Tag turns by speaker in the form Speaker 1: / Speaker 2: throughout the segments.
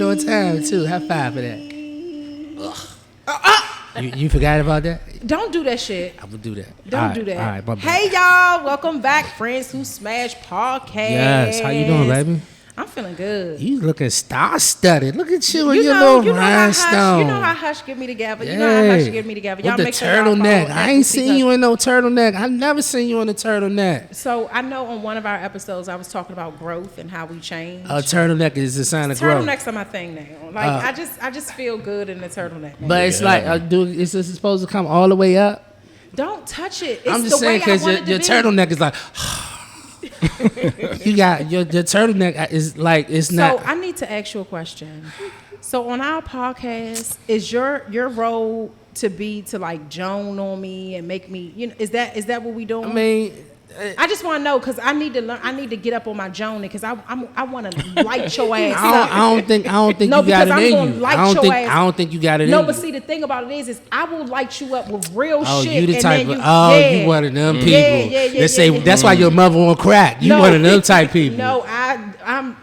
Speaker 1: on time too. High five for that. You forgot about that?
Speaker 2: Don't do that shit.
Speaker 1: I will do that.
Speaker 2: Don't do that.
Speaker 1: All right, my bad.
Speaker 2: Hey y'all, welcome back, Friends Who Smash Podcast.
Speaker 1: Yes, how you doing, baby?
Speaker 2: I'm feeling good.
Speaker 1: You looking star-studded. Look at you and your
Speaker 2: know
Speaker 1: little rhinestone.
Speaker 2: You know how Hush get me together. You know how Hush get me together. Y'all
Speaker 1: with the
Speaker 2: make sure y'all
Speaker 1: turtleneck.
Speaker 2: follow
Speaker 1: I ain't seen you in no turtleneck. I never seen you in a turtleneck.
Speaker 2: So I know on one of our episodes I was talking about growth and how we change.
Speaker 1: A turtleneck is a sign of growth.
Speaker 2: Turtlenecks are my thing now. Like I just feel good in the turtleneck.
Speaker 1: But it's like, is this supposed to come all the way up?
Speaker 2: Don't touch it.
Speaker 1: I'm just saying because your turtleneck is like. You got your turtleneck is like it's not.
Speaker 2: So I need to ask you a question. So on our podcast, is your role to like Joan on me and make me, is that what we doing?
Speaker 1: I mean,
Speaker 2: I just want to know because I need to learn. I need to get up on my Joan because I want to light your ass up.
Speaker 1: I don't think
Speaker 2: no,
Speaker 1: you got it in you. I don't think you got it in you.
Speaker 2: No, but see the thing about it is I will light you up with real shit.
Speaker 1: You the
Speaker 2: and
Speaker 1: type
Speaker 2: then
Speaker 1: of you one of them people.
Speaker 2: Yeah,
Speaker 1: say that's why your mother on crack. You one of them type people.
Speaker 2: No, I'm.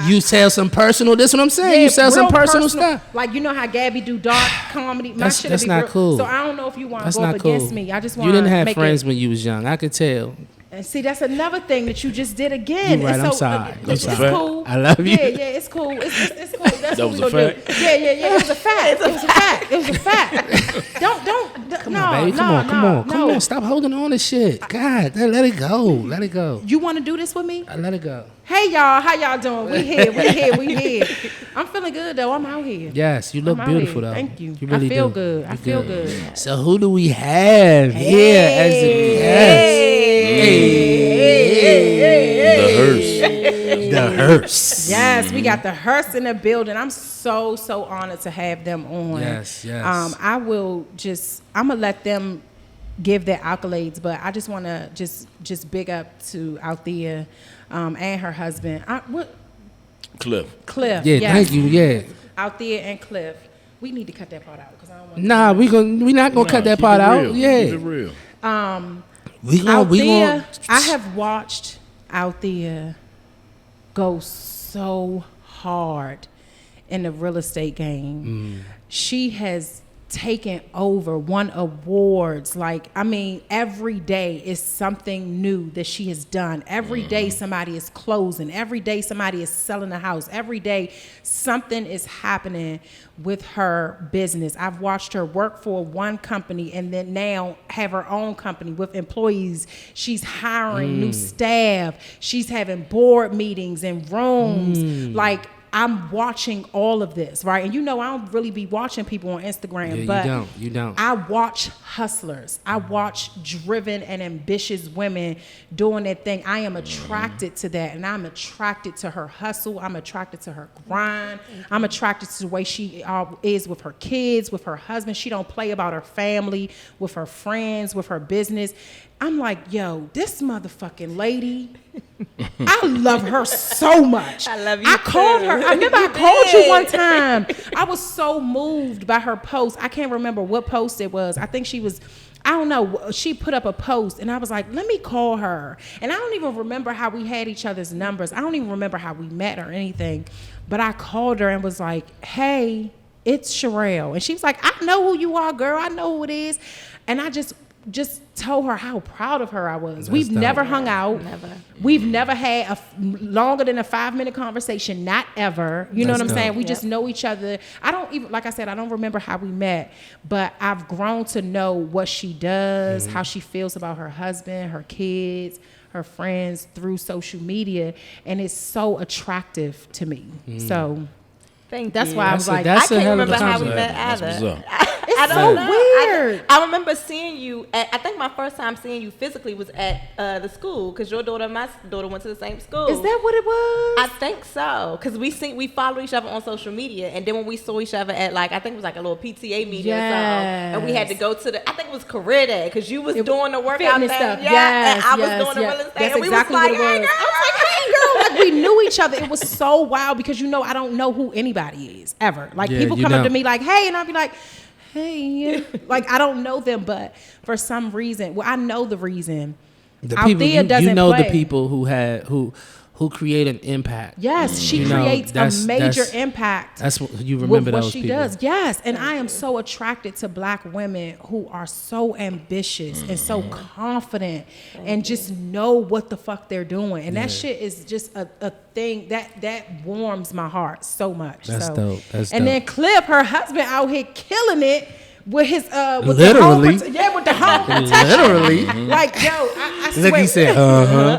Speaker 1: You tell some personal. That's what I'm saying.
Speaker 2: Yeah,
Speaker 1: you sell some personal stuff.
Speaker 2: Like you know how Gabby do dark comedy. My shit
Speaker 1: that's
Speaker 2: be
Speaker 1: not
Speaker 2: real.
Speaker 1: cool.
Speaker 2: So I don't know if you want to
Speaker 1: that's
Speaker 2: go up
Speaker 1: cool.
Speaker 2: against me. I just want.
Speaker 1: You didn't have friends when you was young. I could tell.
Speaker 2: And see, that's another thing that you just did again.
Speaker 1: You're right.
Speaker 2: I'm
Speaker 1: sorry.
Speaker 2: It's cool.
Speaker 1: I love you.
Speaker 2: Yeah, it's cool. It's cool. That's
Speaker 3: that
Speaker 2: what
Speaker 3: was
Speaker 2: we
Speaker 3: a
Speaker 2: gonna do. Yeah. It was a fact. It was a fact. Don't.
Speaker 1: Come on, baby. Come on. Stop holding on to shit. God, let it go.
Speaker 2: You want to do this with me?
Speaker 1: Let it go.
Speaker 2: Hey y'all, how y'all doing? We here. I'm feeling good though. I'm out here.
Speaker 1: Yes, you look beautiful though.
Speaker 2: Thank you.
Speaker 1: You really
Speaker 2: I feel
Speaker 1: do.
Speaker 2: good. I feel good.
Speaker 1: So who do we have here as a
Speaker 3: The
Speaker 1: Hearst.
Speaker 2: Yes, we got the Hearst in the building. I'm so honored to have them on.
Speaker 1: Yes.
Speaker 2: I'm gonna let them give their accolades, but I just want to just big up to Althea and her husband.
Speaker 3: Cliff.
Speaker 2: Yeah,
Speaker 1: yes. Thank you. Yeah.
Speaker 2: Althea and Cliff. We need to cut that part out because I don't want.
Speaker 1: Nah, we not gonna cut that part out. Yeah.
Speaker 3: Keep it real.
Speaker 2: Althea, I have watched Althea go so hard in the real estate game. She has taken over, won awards. Like, I mean, every day is something new that she has done. Every day somebody is closing. Every day somebody is selling a house. Every day something is happening with her business. I've watched her work for one company and then now have her own company with employees. She's hiring new staff. She's having board meetings in rooms. Like, I'm watching all of this, right? And I don't really be watching people on Instagram, but
Speaker 1: you don't.
Speaker 2: I watch hustlers. I watch driven and ambitious women doing their thing. I am attracted to that, and I'm attracted to her hustle. I'm attracted to her grind. I'm attracted to the way she is with her kids, with her husband. She don't play about her family, with her friends, with her business. I'm like, yo, this motherfucking lady, I love her so much.
Speaker 4: I love you.
Speaker 2: I called her. I remember I called you one time. I was so moved by her post. I can't remember what post it was. I think I don't know. She put up a post and I was like, let me call her. And I don't even remember how we had each other's numbers. I don't even remember how we met or anything. But I called her and was like, hey, it's Sherelle. And she was like, I know who you are, girl. I know who it is. And I just told her how proud of her I was. We've never hung out. Never. We've never had longer than a 5-minute conversation. Not ever. You know what I'm saying? We just know each other. I don't even, like I said, I don't remember how we met, but I've grown to know what she does, how she feels about her husband, her kids, her friends through social media, and it's so attractive to me. So that's why I was like,
Speaker 4: I can't remember how we met either.
Speaker 2: It's so weird.
Speaker 4: I remember seeing you I think my first time seeing you physically was at the school because your daughter and my daughter went to the same school.
Speaker 2: Is that what it was?
Speaker 4: I think so because we follow each other on social media, and then when we saw each other at I think it was like a little PTA meeting or something, and we had to go to I think it was career day because you was doing the workout thing,
Speaker 2: stuff.
Speaker 4: And I was doing the real estate.
Speaker 2: That's
Speaker 4: and we
Speaker 2: exactly
Speaker 4: was like,
Speaker 2: what it was.
Speaker 4: hey, girl.
Speaker 2: I was like, hey girl, like we knew each other. It was so wild because I don't know who anybody is ever. Like people come up to me like, hey, and I'll be like, hey, like I don't know them, but for some reason, I know the reason.
Speaker 1: The people,
Speaker 2: Althea doesn't
Speaker 1: know
Speaker 2: play.
Speaker 1: the people who who create an impact.
Speaker 2: Yes, she
Speaker 1: You know,
Speaker 2: creates a major impact.
Speaker 1: That's what you remember
Speaker 2: with what
Speaker 1: those
Speaker 2: she
Speaker 1: people.
Speaker 2: does. Yes, and I am so attracted to black women who are so ambitious and so confident and just know what the fuck they're doing. And that shit is just a thing that warms my heart so much.
Speaker 1: That's
Speaker 2: so,
Speaker 1: dope. That's
Speaker 2: and
Speaker 1: dope.
Speaker 2: then Cliff, her husband, out here killing it. With his with
Speaker 1: Literally.
Speaker 2: the home with the home protection.
Speaker 1: Literally.
Speaker 2: Like, yo, I swear.
Speaker 1: Look, he said,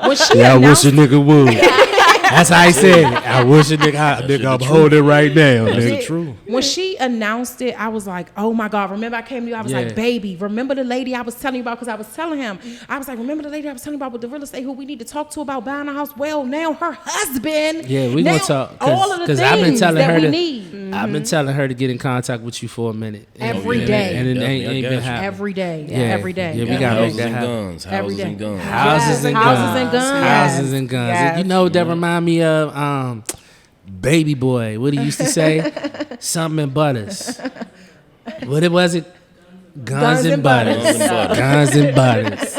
Speaker 2: when she
Speaker 1: yeah, I wish
Speaker 2: announced,
Speaker 1: a nigga would. That's how he said it. I wish a nigga, I'm holding right now.
Speaker 3: That's
Speaker 1: Nigga.
Speaker 3: the truth.
Speaker 2: when she announced it, I was like, oh my God. Remember I came to you, I was
Speaker 1: Yeah.
Speaker 2: like, baby, remember the lady I was telling you about? Because I was telling him, I was like, remember the lady I was telling you about with the real estate who we need to talk to about buying a house? Well, now her husband.
Speaker 1: Yeah, we
Speaker 2: now,
Speaker 1: gonna talk.
Speaker 2: all of the things
Speaker 1: I've been telling
Speaker 2: that
Speaker 1: her
Speaker 2: we
Speaker 1: to,
Speaker 2: need.
Speaker 1: I've been telling her to get in contact with you for a minute.
Speaker 2: Every day.
Speaker 1: And it
Speaker 3: Definitely,
Speaker 1: ain't
Speaker 3: I
Speaker 1: been
Speaker 3: got you.
Speaker 1: happening.
Speaker 2: Every day.
Speaker 1: Yeah.
Speaker 2: Every day.
Speaker 1: Yeah, we
Speaker 2: Every
Speaker 1: gotta
Speaker 2: day.
Speaker 1: make
Speaker 3: Houses
Speaker 1: that
Speaker 3: and
Speaker 1: happen.
Speaker 3: guns.
Speaker 2: Every
Speaker 3: Houses
Speaker 2: day.
Speaker 3: and guns.
Speaker 1: Houses and
Speaker 2: Houses
Speaker 1: guns.
Speaker 2: and guns.
Speaker 1: Houses and guns.
Speaker 4: Yes.
Speaker 1: You know that remind me of Baby Boy. What he used to say? Something in butters. What it was it? Guns and butters.
Speaker 3: Guns and butters.
Speaker 1: Guns and butters.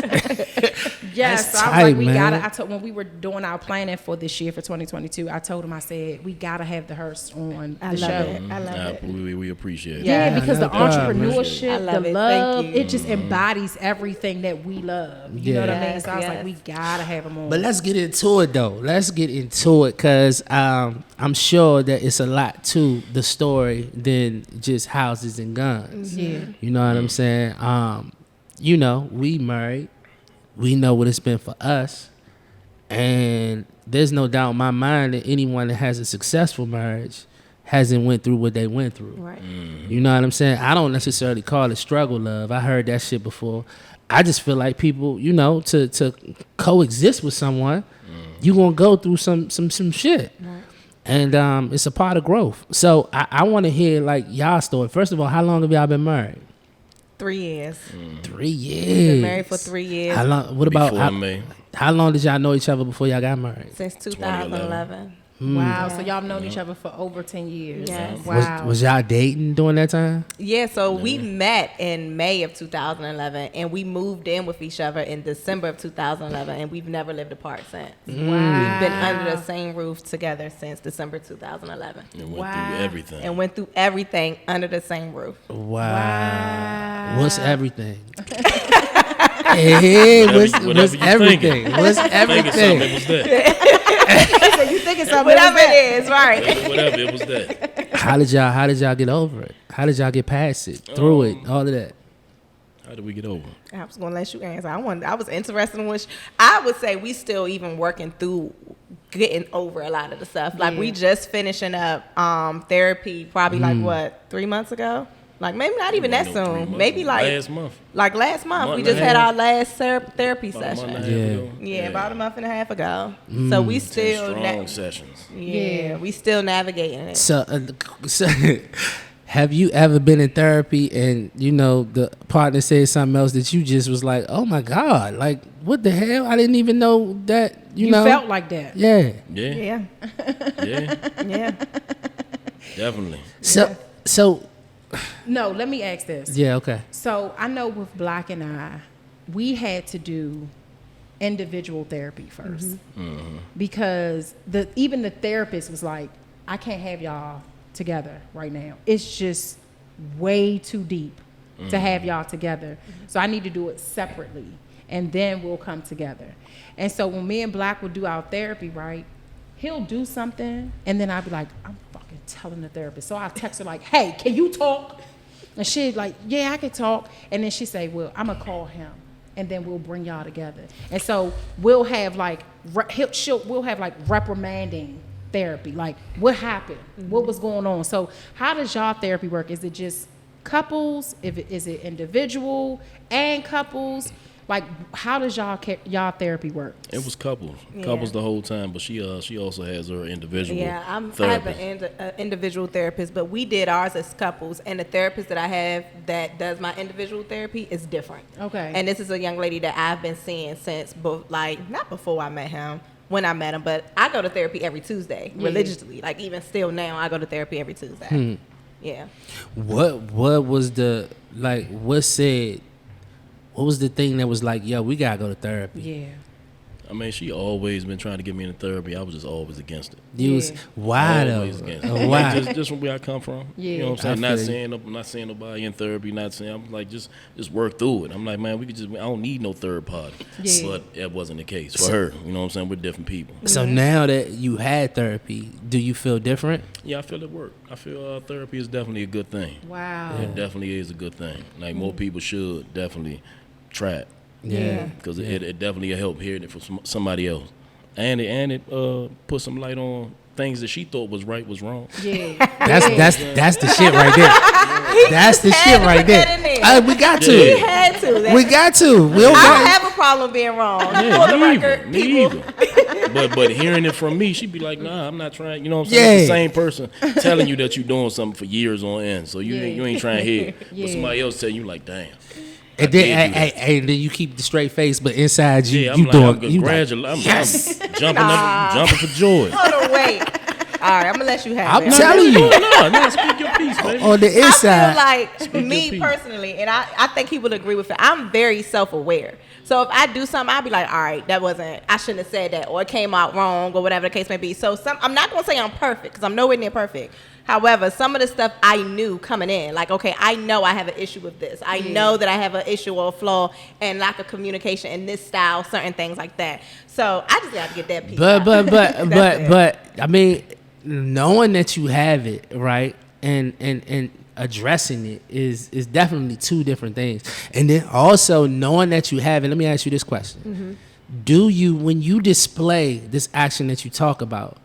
Speaker 2: Yes,
Speaker 1: That's
Speaker 2: so I was
Speaker 1: tight,
Speaker 2: like, we
Speaker 1: man.
Speaker 2: gotta. I told when we were doing our planning for this year for 2022, I told him, I said, we gotta have the Hearst on the show.
Speaker 4: I love it.
Speaker 3: We appreciate it.
Speaker 2: Yeah,
Speaker 4: Yeah,
Speaker 2: because the
Speaker 1: no doubt, man.
Speaker 2: entrepreneurship,
Speaker 4: I love
Speaker 2: the
Speaker 4: it.
Speaker 2: love,
Speaker 4: Thank you.
Speaker 2: it just embodies everything that we love. You know what I mean?
Speaker 4: Yes,
Speaker 2: So I was like,
Speaker 4: yes.
Speaker 2: we gotta have them on.
Speaker 1: But let's get into it though. Let's get into it because I'm sure that it's a lot to the story than just houses and guns.
Speaker 2: Yeah.
Speaker 1: You know what I'm saying? You know, we married. We know what it's been for us. And there's no doubt in my mind that anyone that has a successful marriage hasn't went through what they went through.
Speaker 4: Right.
Speaker 1: You know what I'm saying? I don't necessarily call it struggle love. I heard that shit before. I just feel like people, you know, to coexist with someone, you gonna go through some shit.
Speaker 4: Right.
Speaker 1: And it's a part of growth. So I want to hear like y'all story. First of all, how long have y'all been married?
Speaker 4: 3 years.
Speaker 1: 3 years.
Speaker 4: Been married for 3 years.
Speaker 1: How long? What about
Speaker 3: Before May.
Speaker 1: how long did y'all know each other before y'all got married?
Speaker 4: Since 2011.
Speaker 2: Wow. So y'all have known each other for over 10 years.
Speaker 4: Yes.
Speaker 2: Wow.
Speaker 1: Was y'all dating during that time?
Speaker 4: Yeah, so we met in May of 2011 and we moved in with each other in December of 2011 and we've never lived apart since.
Speaker 2: Wow.
Speaker 4: We've been under the same roof together since December 2011
Speaker 3: And went
Speaker 2: Wow.
Speaker 3: through everything.
Speaker 4: and went through everything under the same roof.
Speaker 1: Wow. What's everything? Hey, what's
Speaker 3: Whatever you
Speaker 1: everything?
Speaker 3: thinking.
Speaker 1: What's
Speaker 3: Thinking something,
Speaker 1: everything?
Speaker 3: it was that.
Speaker 2: So you thinking something?
Speaker 4: Whatever it is, right.
Speaker 3: Whatever, it was that.
Speaker 1: How did y'all get over it? How did y'all get past it? Through it? All of that?
Speaker 3: How did we get over?
Speaker 4: I was gonna let you answer. I was interested in which I would say we still even working through getting over a lot of the stuff. Like we just finishing up therapy probably like what 3 months ago. Like maybe not even that
Speaker 3: No, 3
Speaker 4: soon.
Speaker 3: months.
Speaker 4: Maybe like
Speaker 3: last month.
Speaker 4: last month.
Speaker 3: Month
Speaker 4: We
Speaker 3: and
Speaker 4: just
Speaker 3: a
Speaker 4: had
Speaker 3: half.
Speaker 4: our last therapy
Speaker 3: About a month and a half
Speaker 4: session.
Speaker 3: ago.
Speaker 4: Yeah, about a month and a half ago. So we
Speaker 3: 10
Speaker 4: still
Speaker 3: strong sessions.
Speaker 4: we still navigating it.
Speaker 1: So, have you ever been in therapy and you know the partner said something else that you just was like, oh my God, like what the hell? I didn't even know that. You know,
Speaker 2: felt like that.
Speaker 1: yeah.
Speaker 3: Yeah.
Speaker 4: Yeah,
Speaker 3: Yeah.
Speaker 4: yeah.
Speaker 3: Definitely.
Speaker 1: So
Speaker 2: No, let me ask this.
Speaker 1: yeah, okay.
Speaker 2: So I know with Black and I, we had to do individual therapy first because even the therapist was like, I can't have y'all together right now. It's just way too deep to have y'all together. So I need to do it separately and then we'll come together. And so when me and Black would do our therapy, right, he'll do something and then I'll be like, I'm fucking telling the therapist. So I'll text her like, hey, can you talk? And she'd like, yeah, I can talk. And then she say, well, I'm gonna call him and then we'll bring y'all together. And so we'll have like, we'll have like reprimanding therapy. Like what happened? What was going on? So how does y'all therapy work? Is it just couples? Is it individual and couples? Like, how does y'all therapy work?
Speaker 3: It was couples
Speaker 4: Yeah.
Speaker 3: the whole time, but she also has her individual.
Speaker 4: Yeah, I have
Speaker 3: therapist.
Speaker 4: an individual therapist, but we did ours as couples, and the therapist that I have that does my individual therapy is different.
Speaker 2: Okay.
Speaker 4: And this is a young lady that I've been seeing since, not before I met him, when I met him, but I go to therapy every Tuesday religiously. Like even still now, I go to therapy every Tuesday. Yeah.
Speaker 1: What was the like? What was the thing that was like, yo, we gotta go to therapy?
Speaker 2: Yeah.
Speaker 3: I mean, she always been trying to get me into therapy. I was just always against it.
Speaker 1: You was why though?
Speaker 3: Always against it.
Speaker 1: Why?
Speaker 3: Just from where I come from.
Speaker 2: Yeah.
Speaker 3: You know what I'm saying?
Speaker 1: I
Speaker 3: Not
Speaker 1: feel
Speaker 3: saying I'm not saying nobody in therapy. Not saying I'm like just work through it. I'm like, man, we could just. I don't need no third party.
Speaker 2: Yeah.
Speaker 3: But that wasn't the case for her. You know what I'm saying? We're different people.
Speaker 1: So now that you had therapy, do you feel different?
Speaker 3: Yeah, I feel it work. I feel therapy is definitely a good thing.
Speaker 2: Wow.
Speaker 3: It definitely is a good thing. Like more people should definitely try it.
Speaker 1: Yeah.
Speaker 3: Because it definitely help hearing it from somebody else, and it put some light on things that she thought was right was wrong.
Speaker 2: Yeah.
Speaker 1: That's the shit right there. That's the shit right there. We got to.
Speaker 4: He had to.
Speaker 1: We got to. We don't
Speaker 4: I don't
Speaker 1: got.
Speaker 4: have a problem being wrong.
Speaker 3: Yeah,
Speaker 4: For the record,
Speaker 3: me
Speaker 4: people.
Speaker 3: either. But hearing it from me, she'd be like, nah, I'm not trying. You know what I'm saying? It's the same person telling you that you're doing something for years on end. So you ain't trying to hear it.
Speaker 2: Yeah.
Speaker 3: But somebody else tell you like, damn.
Speaker 1: And then you keep the straight face, but inside you,
Speaker 3: Yeah,
Speaker 1: you
Speaker 3: I'm
Speaker 1: doing.
Speaker 3: like, I'm
Speaker 1: You
Speaker 3: gradually, I'm
Speaker 1: yes.
Speaker 3: jumping up, jumping for joy.
Speaker 4: Hold on, wait. All right, I'm gonna let you have
Speaker 1: I'm
Speaker 4: it.
Speaker 1: telling you,
Speaker 3: No, speak your piece, baby.
Speaker 1: on the
Speaker 4: I
Speaker 1: inside.
Speaker 4: feel like
Speaker 3: Speak
Speaker 4: me
Speaker 3: your piece.
Speaker 4: personally, and I think he would agree with it. I'm very self-aware. So if I do something, I'll be like, all right, I shouldn't have said that, or it came out wrong, or whatever the case may be. So I'm not gonna say I'm perfect, because I'm nowhere near perfect. However, some of the stuff I knew coming in, like, okay, I know I have an issue with this. I know that I have an issue or a flaw and lack of communication in this style, certain things like that. So I just got to get that piece out.
Speaker 1: But I mean, knowing that you have it, right, and addressing it is definitely two different things. And then also knowing that you have it. Let me ask you this question: Do you, when you display this action that you talk about,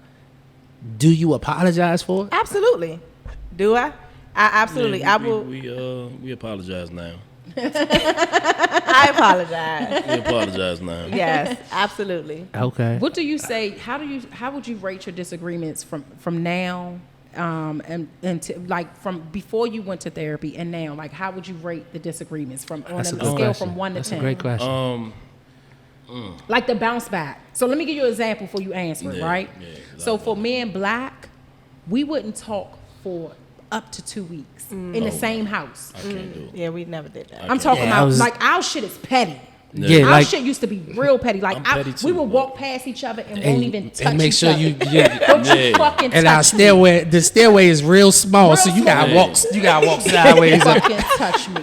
Speaker 1: do you apologize for it?
Speaker 4: Absolutely. Do I? I absolutely.
Speaker 3: Yeah,
Speaker 4: I will.
Speaker 3: We apologize now.
Speaker 4: I apologize.
Speaker 3: We apologize now.
Speaker 4: Yes, absolutely.
Speaker 1: Okay.
Speaker 2: What do you say? How would you rate your disagreements from now, and to, like from before you went to therapy and now? Like, how would you rate the disagreements from on a
Speaker 1: That's a good
Speaker 2: scale
Speaker 1: question.
Speaker 2: from 1 to
Speaker 1: That's
Speaker 2: 10?
Speaker 1: a great question.
Speaker 2: Like the bounce back. So let me give you an example before you answer it,
Speaker 3: Yeah,
Speaker 2: right?
Speaker 3: yeah,
Speaker 2: So for me and Black, we wouldn't talk for up to 2 weeks in the same house.
Speaker 3: I can't do it.
Speaker 4: Yeah, we never did that.
Speaker 2: I'm talking
Speaker 1: Yeah, I
Speaker 2: about
Speaker 1: was-
Speaker 2: like our shit is petty.
Speaker 1: Yeah,
Speaker 2: Our
Speaker 1: like-
Speaker 2: shit used to be real petty. Like
Speaker 3: I'm petty
Speaker 2: we
Speaker 3: too,
Speaker 2: would
Speaker 3: but-
Speaker 2: walk past each other and won't even touch
Speaker 1: and make
Speaker 2: each
Speaker 1: sure
Speaker 2: other.
Speaker 1: you
Speaker 2: Don't you
Speaker 3: Yeah.
Speaker 2: fucking
Speaker 1: and
Speaker 2: touch
Speaker 1: our
Speaker 2: me.
Speaker 1: stairway, the stairway is real small,
Speaker 2: Real
Speaker 1: so you gotta
Speaker 3: small.
Speaker 1: walk. You gotta walk sideways.
Speaker 2: Fucking touch me.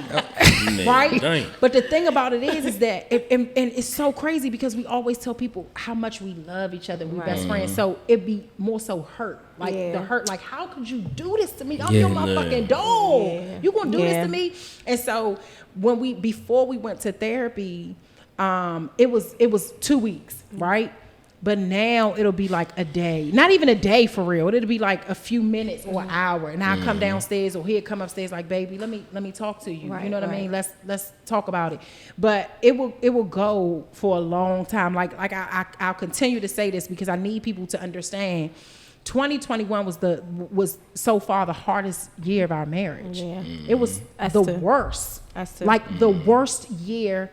Speaker 3: Nah,
Speaker 2: Right?
Speaker 3: dang.
Speaker 2: But the thing about it is that, and it's so crazy because we always tell people how much we love each other and we best friends. So it'd be more so hurt. Like
Speaker 4: Yeah.
Speaker 2: the hurt, like, how could you do this to me? I'm
Speaker 1: Yeah.
Speaker 2: your motherfucking dog.
Speaker 4: Yeah.
Speaker 2: You gonna do
Speaker 4: Yeah.
Speaker 2: this to me? And so before we went to therapy, it was 2 weeks, right? But now it'll be like a day, not even a day for real. It'll be like a few minutes or an hour, and I'll come downstairs or he'll come upstairs like, baby, let me talk to you.
Speaker 4: Right,
Speaker 2: You know what I
Speaker 4: right.
Speaker 2: mean? Let's talk about it. But it will go for a long time. Like I'll continue to say this because I need people to understand. 2021 was so far the hardest year of our marriage.
Speaker 4: Yeah.
Speaker 2: It was
Speaker 4: Us
Speaker 2: the
Speaker 4: too.
Speaker 2: worst.
Speaker 4: Us too.
Speaker 2: Like the worst year.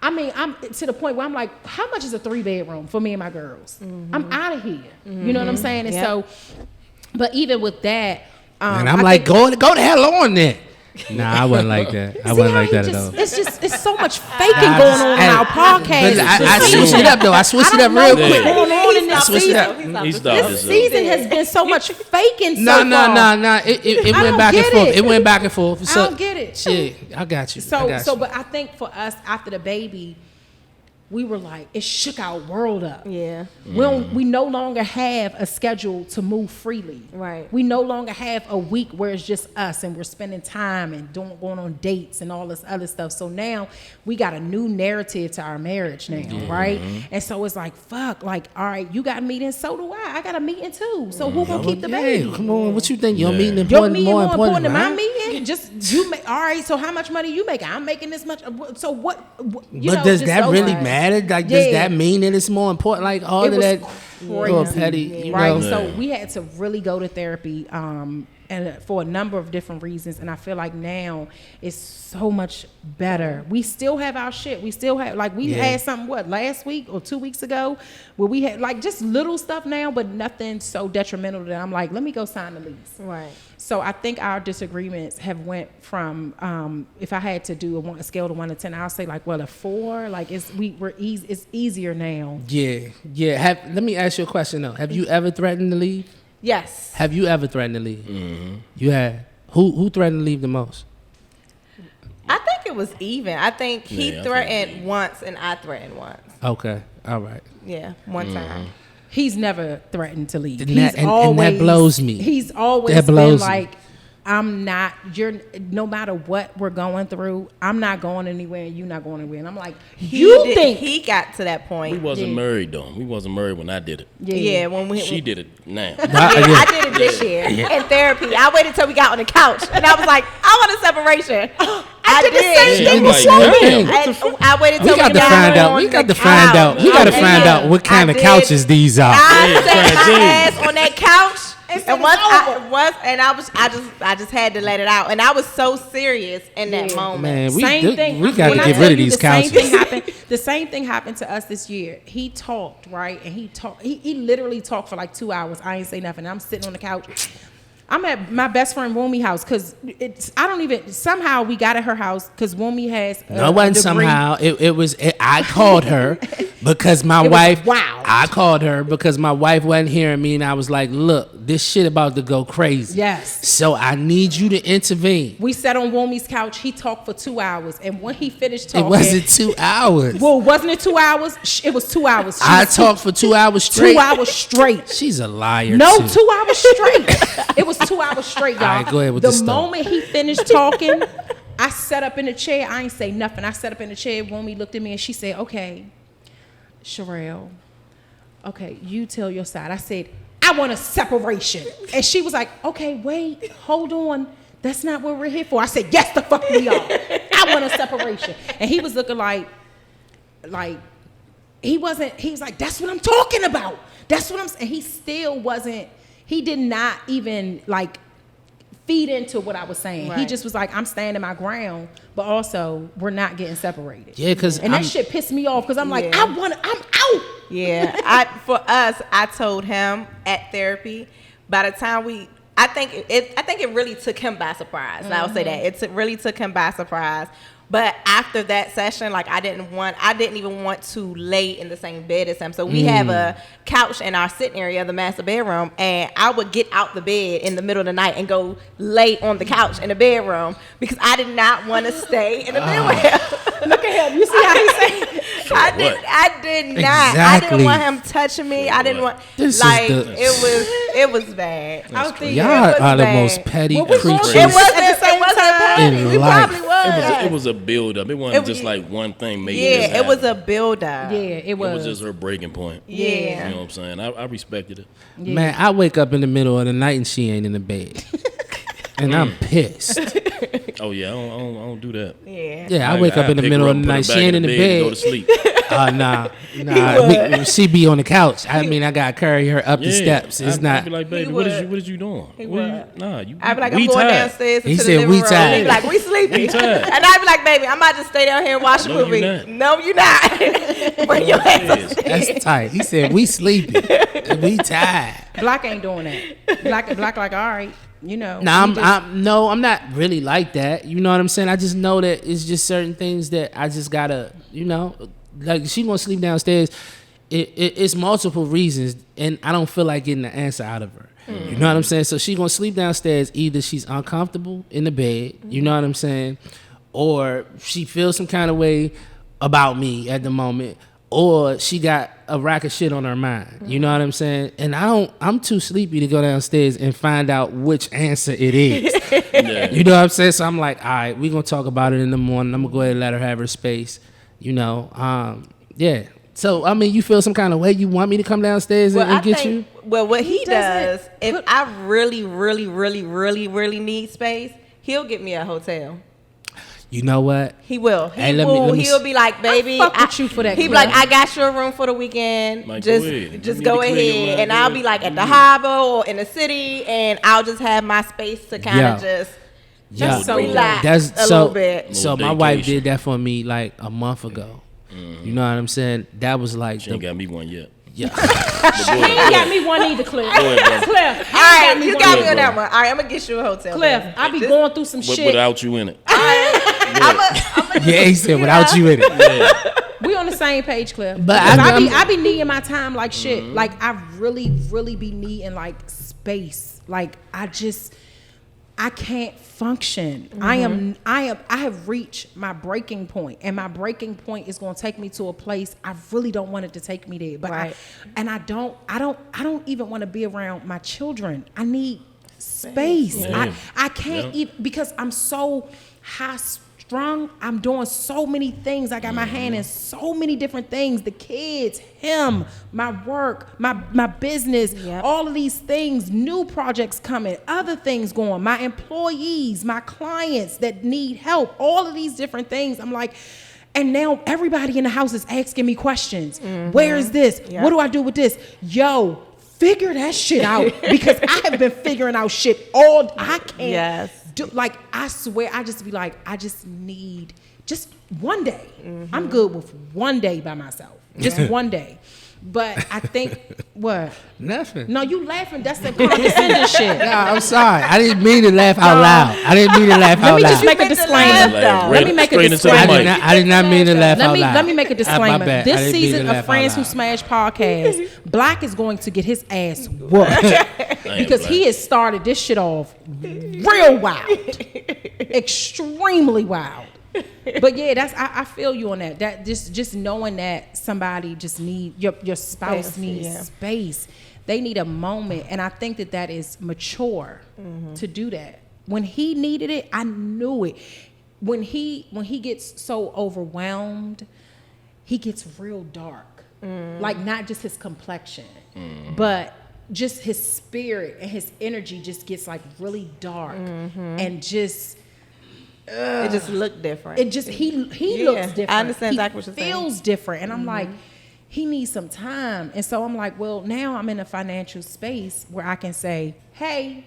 Speaker 2: I mean, I'm to the point where I'm like, how much is a 3-bedroom for me and my girls? I'm out of here. You know what I'm saying? And
Speaker 4: Yep.
Speaker 2: so, but even with that,
Speaker 1: And I'm
Speaker 2: I
Speaker 1: like,
Speaker 2: think-
Speaker 1: go the hell on then. Nah, I wasn't like that. I
Speaker 2: See
Speaker 1: wasn't
Speaker 2: how
Speaker 1: like
Speaker 2: he
Speaker 1: that at
Speaker 2: just-
Speaker 1: all.
Speaker 2: It's so much faking going on in our podcast.
Speaker 1: But I
Speaker 2: This
Speaker 1: switched
Speaker 2: season.
Speaker 1: it up though. I switched it
Speaker 2: I
Speaker 1: up
Speaker 2: don't
Speaker 1: real
Speaker 2: know
Speaker 1: quick.
Speaker 2: what's going on in this
Speaker 1: Switch it
Speaker 2: season.
Speaker 1: up.
Speaker 3: He stopped
Speaker 2: This
Speaker 3: himself.
Speaker 2: season has been so much faking so
Speaker 1: No,
Speaker 2: far.
Speaker 1: It
Speaker 2: I
Speaker 1: went
Speaker 2: don't
Speaker 1: back and
Speaker 2: get
Speaker 1: forth.
Speaker 2: it.
Speaker 1: It went back and forth.
Speaker 2: I
Speaker 1: So,
Speaker 2: don't get it.
Speaker 1: Shit, I got you. I got you.
Speaker 2: But I think for us after the baby, we were like, it shook our world up.
Speaker 4: Yeah.
Speaker 2: We no longer have a schedule to move freely.
Speaker 4: Right.
Speaker 2: We no longer have a week where it's just us and we're spending time and going on dates and all this other stuff. So now we got a new narrative to our marriage now, right? And so it's like, fuck, like, all right, you got a meeting, so do I. I got a meeting too. So who gonna keep the baby?
Speaker 1: Come on, what you think? Your
Speaker 3: Yeah.
Speaker 1: meeting
Speaker 2: Your
Speaker 1: important,
Speaker 2: meeting more important than my
Speaker 1: mine?
Speaker 2: meeting? Just you make all right. So how much money you making? I'm making this much. So what? You
Speaker 1: But
Speaker 2: know,
Speaker 1: does
Speaker 2: just
Speaker 1: that
Speaker 2: those
Speaker 1: really
Speaker 2: things.
Speaker 1: matter? Like,
Speaker 2: Yeah.
Speaker 1: does that mean that it's more important? Like all
Speaker 2: It
Speaker 1: of
Speaker 2: was
Speaker 1: that little
Speaker 2: crazy,
Speaker 1: petty, you
Speaker 2: right?
Speaker 1: know?
Speaker 2: So we had to really go to therapy, and for a number of different reasons. And I feel like now it's so much better. We still have our shit. We still have we
Speaker 1: Yeah.
Speaker 2: had something last week or 2 weeks ago where we had like just little stuff now, but nothing so detrimental that I'm like, let me go sign the lease.
Speaker 4: Right.
Speaker 2: So I think our disagreements have went from if I had to do a scale to 1 to 10, I'll say like a 4. Like it's easier now.
Speaker 1: Yeah. Let me ask you a question though. Have you ever threatened to leave?
Speaker 4: Yes.
Speaker 1: Have you ever threatened to leave? Mm-hmm. You had. Who threatened to leave the most?
Speaker 4: I think it was even. I think he threatened once and I threatened once.
Speaker 1: Okay. All right.
Speaker 4: Yeah, one time.
Speaker 2: He's never threatened to leave.
Speaker 1: And that blows me.
Speaker 2: He's always been like, no matter what we're going through, I'm not going anywhere and you're not going anywhere. And I'm like,
Speaker 4: he got to that point.
Speaker 3: We wasn't married though. We wasn't married when I did it.
Speaker 4: Yeah,
Speaker 3: she did it now.
Speaker 4: I did it this year in therapy. I waited till we got on the couch and I was like, I want a separation. I did the same thing before me. I waited till we got to find out.
Speaker 1: We got to find out. We got to find out what kind of couches these are.
Speaker 4: I sat my ass on that couch. And I just had to let it out, and I was so serious in that moment.
Speaker 1: Man, we got to get rid of these couches.
Speaker 2: The same thing happened to us this year. He talked, right, and he literally talked for like 2 hours. I ain't say nothing. I'm sitting on the couch. I'm at my best friend Wumi house because somehow we got at her house because Wumi has
Speaker 1: no one somehow I called her because my wife I called her because my wife wasn't hearing me and I was like, look, this shit about to go crazy.
Speaker 2: Yes.
Speaker 1: So I need you to intervene.
Speaker 2: We sat on Wumi's couch. He talked for 2 hours, and when he finished talking,
Speaker 1: it wasn't 2 hours.
Speaker 2: Well, wasn't it 2 hours? It was 2 hours.
Speaker 1: I talked for 2 hours straight.
Speaker 2: 2 hours straight.
Speaker 1: She's a liar.
Speaker 2: No,
Speaker 1: too.
Speaker 2: 2 hours straight. It was 2 hours straight, y'all.
Speaker 1: All right, go ahead with
Speaker 2: the
Speaker 1: the story.
Speaker 2: moment he finished talking, I sat up in the chair. I ain't say nothing. I sat up in the chair. Wumi looked at me and she said, okay, Sherelle, okay, you tell your side. I said, I want a separation. And she was like, okay, wait, hold on. That's not what we're here for. I said, yes, the fuck we are. I want a separation. And he was looking like he was like, that's what I'm talking about. That's what I'm saying. He still wasn't, he did not even like feed into what I was saying. Right. He just was like, I'm standing my ground, but also we're not getting separated.
Speaker 1: Yeah,
Speaker 2: and that shit pissed me off because I'm like, I'm out.
Speaker 4: Yeah, I told him at therapy. By the time I think it really took him by surprise. Mm-hmm. I'll say that it really took him by surprise. But after that session, like I didn't even want to lay in the same bed as him. So we have a couch in our sitting area, the master bedroom, and I would get out the bed in the middle of the night and go lay on the couch in the bedroom because I did not want to stay in the bed with him. Look at him. You see how he said? I did not.
Speaker 1: Exactly.
Speaker 4: I didn't want him touching me. I didn't want it was bad.
Speaker 1: Y'all are the most petty creatures.
Speaker 4: It wasn't petty. We probably was.
Speaker 3: It was a build up. It wasn't just like one thing made
Speaker 4: it. Yeah, it was a build up.
Speaker 2: Yeah, it was.
Speaker 3: It was just her breaking point.
Speaker 4: Yeah.
Speaker 3: You know what I'm saying? I respected it.
Speaker 1: Yeah. Man, I wake up in the middle of the night and she ain't in the bed. And I'm pissed.
Speaker 3: Oh yeah, I don't do that.
Speaker 1: Yeah, I wake up in the middle of the night. She ain't in the bed.
Speaker 3: Go to sleep.
Speaker 1: Nah. She be on the couch. I mean, I gotta carry her up the steps. It's not.
Speaker 3: I'd be like, baby, what is you doing?
Speaker 4: I'd be like, I'm going downstairs into the living room.
Speaker 1: Tired.
Speaker 4: He'd be like, we sleepy. And I'd be like, baby, I might just stay down here and watch a movie. No, you're not. Bring your ass upstairs.
Speaker 1: That's tight. He said, we sleepy. We tired.
Speaker 2: Black ain't doing that. Black like, all right. You know,
Speaker 1: I'm not really like that. You know what I'm saying? I just know that it's just certain things that I just gotta, like she wants to sleep downstairs. It's multiple reasons, and I don't feel like getting the answer out of her. Mm-hmm. You know what I'm saying? So she gonna sleep downstairs. Either she's uncomfortable in the bed, you know what I'm saying, or she feels some kind of way about me at the moment, or she got a rack of shit on her mind. You know what I'm saying? And I'm too sleepy to go downstairs and find out which answer it is. Yeah. You know what I'm saying? So I'm like, all right, we're going to talk about it in the morning. I'm going to go ahead and let her have her space. Yeah. So, I mean, you feel some kind of way? You want me to come downstairs and get you?
Speaker 4: Well, what he does, if I really, really, really, really, really need space, he'll get me a hotel.
Speaker 1: You know what?
Speaker 4: He will. He'll be like, baby,
Speaker 2: I fuck with you for that.
Speaker 4: He'll be like, I got your room for the weekend.
Speaker 3: Like,
Speaker 4: just go ahead. And I'll be like at the harbor or in the city, and I'll just have my space to kind of just relax a little bit.
Speaker 1: So my wife did that for me like a month ago. You know what I'm saying? That was like
Speaker 3: she ain't got me one yet.
Speaker 1: Yeah.
Speaker 2: He ain't got me one either, Cliff.
Speaker 3: Go ahead,
Speaker 2: Cliff,
Speaker 4: All right, you got me
Speaker 3: Yeah,
Speaker 4: on that
Speaker 3: bro.
Speaker 4: one. All right, I'm gonna get you a hotel.
Speaker 2: Cliff,
Speaker 4: room.
Speaker 2: I be going through some shit.
Speaker 3: Without you in it.
Speaker 1: Yeah, he said without you in it.
Speaker 2: We on the same page, Cliff.
Speaker 1: But
Speaker 2: I be needing my time like shit. Like I really, really be needing like space. Like I can't function. I have reached my breaking point, and my breaking point is going to take me to a place I really don't want it to take me there. But
Speaker 4: Right.
Speaker 2: I don't even want to be around my children. I need space.
Speaker 3: Yeah.
Speaker 2: I can't even, because I'm so high strung. I'm doing so many things. I got my hand in so many different things. The kids, him, my work, my business,
Speaker 4: Yep.
Speaker 2: all of these things, new projects coming, other things going, my employees, my clients that need help, all of these different things. I'm like, and now everybody in the house is asking me questions. Where is this?
Speaker 4: Yep.
Speaker 2: What do I do with this? Yo, figure that shit out, because I have been figuring out shit I can't.
Speaker 4: Yes.
Speaker 2: Like, I swear, I just be like, I just need just one day. I'm good with one day by myself. Just one day. But I think, what?
Speaker 1: Nothing.
Speaker 2: No, you laughing. That's the condescending shit.
Speaker 1: No, I'm sorry. I didn't mean to laugh out loud. I didn't mean to laugh
Speaker 2: Let
Speaker 1: out
Speaker 2: me
Speaker 1: loud.
Speaker 2: just make a
Speaker 4: meant to
Speaker 2: disclaimer.
Speaker 4: laugh,
Speaker 2: Let me make a
Speaker 3: Straight into the
Speaker 2: disclaimer.
Speaker 3: mic.
Speaker 1: I did not mean to laugh out loud.
Speaker 2: Let me make a
Speaker 1: My
Speaker 2: disclaimer.
Speaker 1: bad. I
Speaker 2: This
Speaker 1: didn't mean to
Speaker 2: season
Speaker 1: laugh
Speaker 2: of
Speaker 1: out
Speaker 2: Friends Who
Speaker 1: loud.
Speaker 2: Smash podcast, Black is going to get his ass whooped because he has started this shit off real wild, extremely wild. But yeah, I feel you on that. That just knowing that somebody just need your spouse
Speaker 4: Space,
Speaker 2: needs
Speaker 4: yeah.
Speaker 2: space. They need a moment, and I think that is mature to do that. When he needed it, I knew it. When he gets so overwhelmed, he gets real dark. Like, not just his complexion, but just his spirit and his energy just gets like really dark and just.
Speaker 4: It just looked different.
Speaker 2: It just he
Speaker 4: Yeah,
Speaker 2: looks different.
Speaker 4: I understand
Speaker 2: He
Speaker 4: exactly what you're saying.
Speaker 2: feels different, and I'm like, he needs some time. And so I'm like, well, now I'm in a financial space where I can say, hey,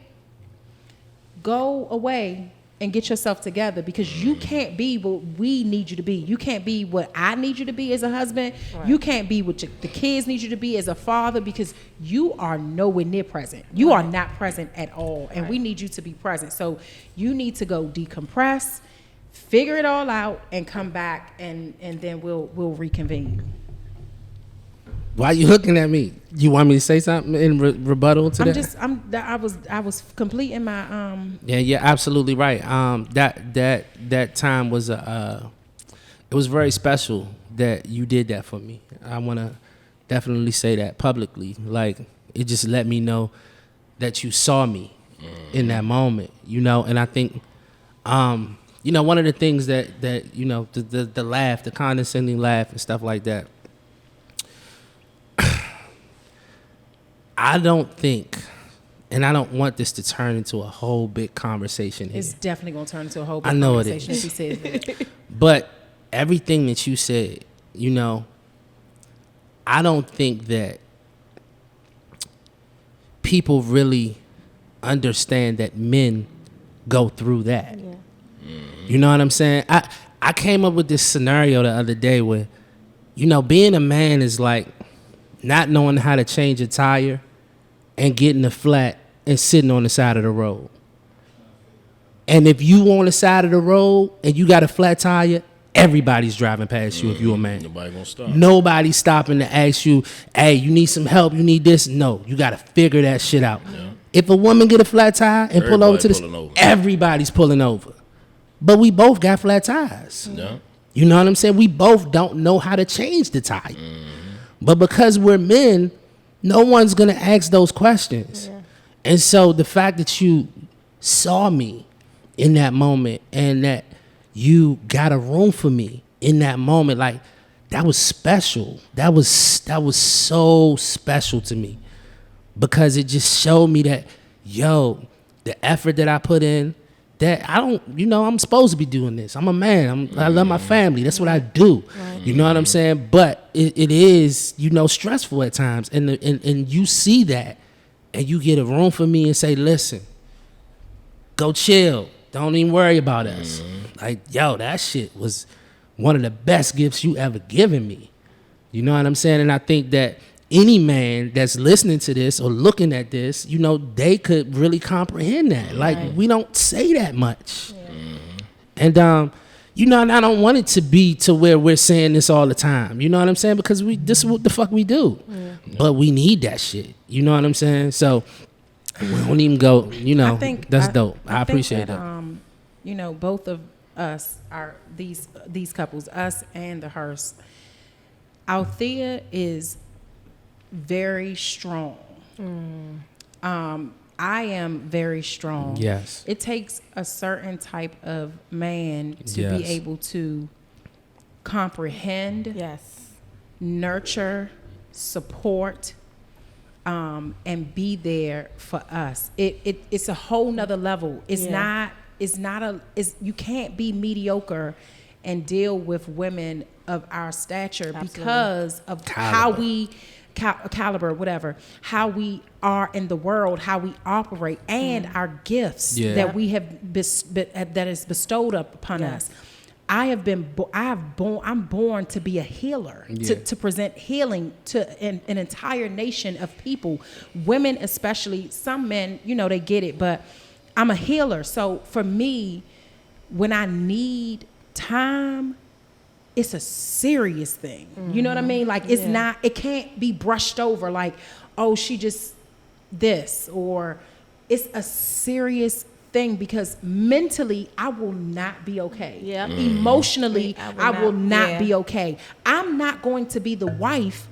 Speaker 2: go away and get yourself together, because you can't be what we need you to be. You can't be what I need you to be as a husband.
Speaker 4: Right.
Speaker 2: You can't be what the kids need you to be as a father, because you are nowhere near present. You are not present at all, and we need you to be present. So you need to go decompress, figure it all out, and come back, and then we'll reconvene.
Speaker 1: Why are you looking at me? You want me to say something in rebuttal to that?
Speaker 2: I was completing my
Speaker 1: Yeah, you're absolutely right. That time was it was very special that you did that for me. I want to definitely say that publicly. Like, it just let me know that you saw me in that moment, and I think one of the things that the laugh, the condescending laugh and stuff like that. I don't think, and I don't want this to turn into a whole big conversation here.
Speaker 2: It's definitely gonna turn into a whole big
Speaker 1: I know it
Speaker 2: conversation
Speaker 1: is.
Speaker 2: if he says that.
Speaker 1: But everything that you said, I don't think that people really understand that men go through that.
Speaker 4: Yeah.
Speaker 1: You know what I'm saying? I came up with this scenario the other day where, being a man is like not knowing how to change a tire and getting a flat and sitting on the side of the road. And if you on the side of the road and you got a flat tire, everybody's driving past you if you a man.
Speaker 3: Nobody gonna stop.
Speaker 1: Nobody's stopping to ask you, hey, you need some help, you need this. No, you got to figure that shit out.
Speaker 3: Yeah.
Speaker 1: If a woman get a flat tire and pull over to
Speaker 3: Everybody pulling over.
Speaker 1: everybody's pulling over. But we both got flat tires.
Speaker 3: Yeah.
Speaker 1: You know what I'm saying? We both don't know how to change the tire. But because we're men, no one's going to ask those questions.
Speaker 4: Yeah.
Speaker 1: And so the fact that you saw me in that moment and that you got a room for me in that moment, like, that was special. That was so special to me, because it just showed me that, the effort that I put in, that I don't, I'm supposed to be doing this. I'm a man. I love my family. That's what I do. Right. You know what I'm saying? But it is, stressful at times. And you see that, and you get a room for me and say, listen, go chill. Don't even worry about us. Like, that shit was one of the best gifts you ever given me. You know what I'm saying? And I think that any man that's listening to this or looking at this, you know, they could really comprehend that. Like, we don't say that much. And, you know, and I don't want it to be to where we're saying this all the time. You know what I'm saying? Because this is what the fuck we do. But we need that shit. You know what I'm saying? So we don't even go, you know, that's dope. I appreciate it.
Speaker 2: You know, both of us are these couples, us and the Hearst. Althea is very strong. I am very strong.
Speaker 1: Yes.
Speaker 2: It takes a certain type of man to be able to comprehend, nurture, support, and be there for us. It's a whole nother level. You can't be mediocre and deal with women of our stature because of how we caliber, whatever, how we are in the world, how we operate, and our gifts that we have that is bestowed upon us. I'm born to be a healer, to present healing to an entire nation of people, women especially. Some men, you know, they get it, but I'm a healer. So for me, when I need time, it's a serious thing. You know what I mean? Like, it's not, it can't be brushed over like, oh, she just this, or it's a serious thing, because mentally I will not be okay. Emotionally, I will not be okay. I'm not going to be the wife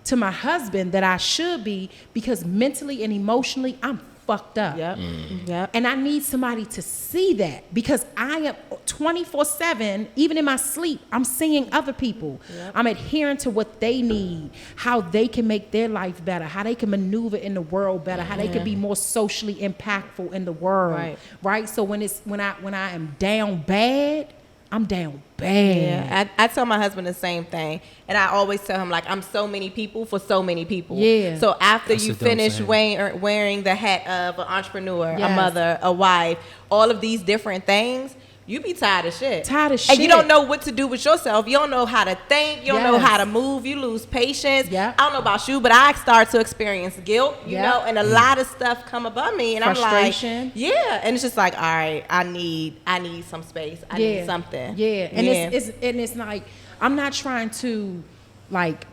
Speaker 2: to my husband that I should be, because mentally and emotionally I'm fucked up. And I need somebody to see that, because I am 24/7, even in my sleep, I'm seeing other people. I'm adhering to what they need, how they can make their life better, how they can maneuver in the world better, how they can be more socially impactful in the world. Right? So when I am down bad, I'm down bad.
Speaker 4: I tell my husband the same thing, and I always tell him, like, I'm so many people for so many people. So after you finish wearing the hat of an entrepreneur, a mother, a wife, all of these different things, you be tired of shit. And you don't know what to do with yourself. You don't know how to think. You don't know how to move. You lose patience. I don't know about you, but I start to experience guilt, you know, and a lot of stuff come above me. And
Speaker 2: frustration.
Speaker 4: I'm like, and it's just like, all right, I need some space. I need something.
Speaker 2: And it's like, I'm not trying to, like,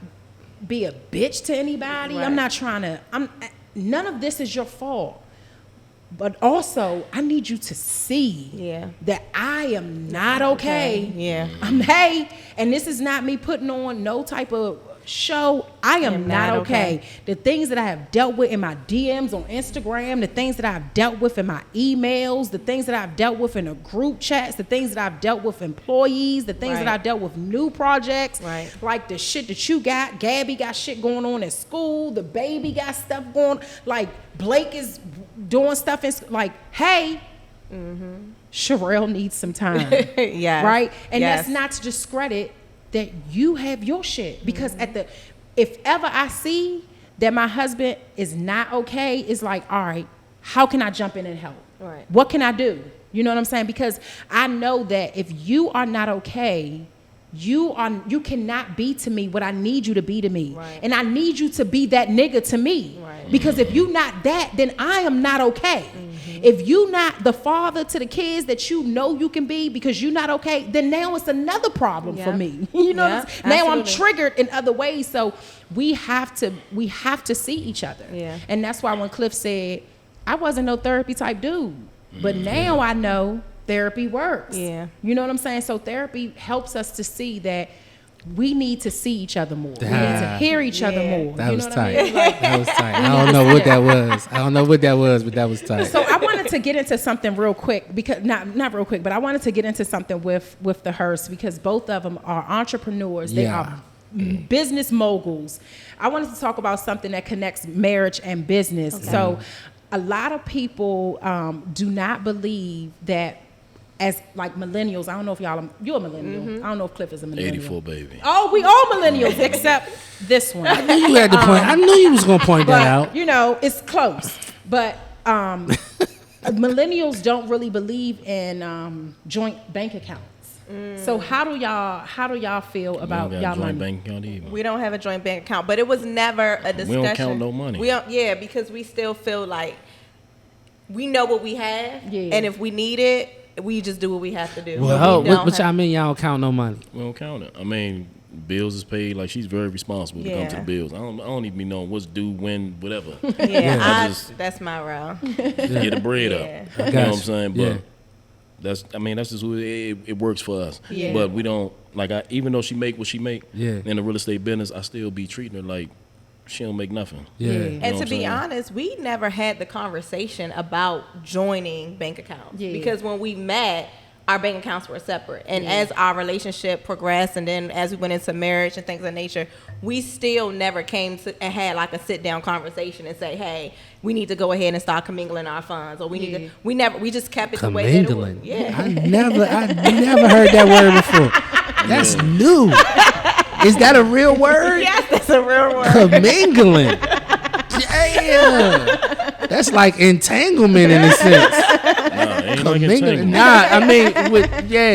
Speaker 2: be a bitch to anybody. I'm not trying to, none of this is your fault. But also, I need you to see that I am not okay. And this is not me putting on no type of show. I am not okay. The things that I have dealt with in my DMs on Instagram, the things that I've dealt with in my emails, the things that I've dealt with in the group chats, the things that I've dealt with employees, the things that I've dealt with new projects, like the shit that you got. Gabby got shit going on at school. The baby got stuff going. Like, Blake is doing stuff. Like, hey, Sherelle needs some time. Right? And that's not to discredit that you have your shit, because if ever I see that my husband is not okay, it's like, all right, how can I jump in and help? What can I do? You know what I'm saying? Because I know that if you are not okay, you cannot be to me what I need you to be to me. And I need you to be that nigga to me. Because if you not that, then I am not okay. If you not the father to the kids that you know you can be, because you're not okay, then now it's another problem for me. You know what I'm saying? Now I'm triggered in other ways. So we have to see each other. And that's why when Cliff said, I wasn't no therapy type dude, but now I know therapy works. You know what I'm saying? So therapy helps us to see that we need to see each other more. We need to hear each other more.
Speaker 1: That
Speaker 2: you
Speaker 1: was
Speaker 2: know
Speaker 1: tight.
Speaker 2: What I mean? Like,
Speaker 1: that was tight. I don't know what that was. I don't know what that was, but that was tight.
Speaker 2: So I wanted to get into something real quick, because not real quick, but I wanted to get into something with the Hearst, because both of them are entrepreneurs. They are business moguls. I wanted to talk about something that connects marriage and business. So a lot of people do not believe that, as like millennials, I don't know if you're a millennial. I don't know if Cliff is a millennial.
Speaker 3: 84, baby.
Speaker 2: Oh, we all millennials except this one.
Speaker 1: I knew you had to point. I knew you was gonna point that out.
Speaker 2: You know, it's close. But millennials don't really believe in joint bank accounts. So how do y'all feel about y'all money?
Speaker 3: Bank account either.
Speaker 4: We don't have a joint bank account, but it was never a discussion.
Speaker 3: We don't count no money.
Speaker 4: We don't, because we still feel like we know what we have, and if we need it, we just do what we have to do.
Speaker 1: Well, what y'all mean y'all don't count no money?
Speaker 3: We don't count it. I mean, bills is paid. Like, she's very responsible when it comes to the bills. I don't even be knowing what's due, when, whatever.
Speaker 4: That's my route.
Speaker 3: Get the bread up. You know what I'm saying? But that's just who it works for us. Yeah. But we don't, like, even though she make what she make in the real estate business, I still be treating her like she don't make nothing.
Speaker 1: Yeah.
Speaker 4: And to be honest, we never had the conversation about joining bank accounts because when we met, our bank accounts were separate. And as our relationship progressed, and then as we went into marriage and things of that nature, we still never came to and had like a sit down conversation and say, hey, we need to go ahead and start commingling our funds, or we need to. We just kept it the way that it was. Yeah.
Speaker 1: I never heard that word before. That's new. Is that a real word?
Speaker 4: Yes, that's a real word.
Speaker 1: Commingling. Damn. That's like entanglement in a sense.
Speaker 3: Commingling.
Speaker 1: I mean,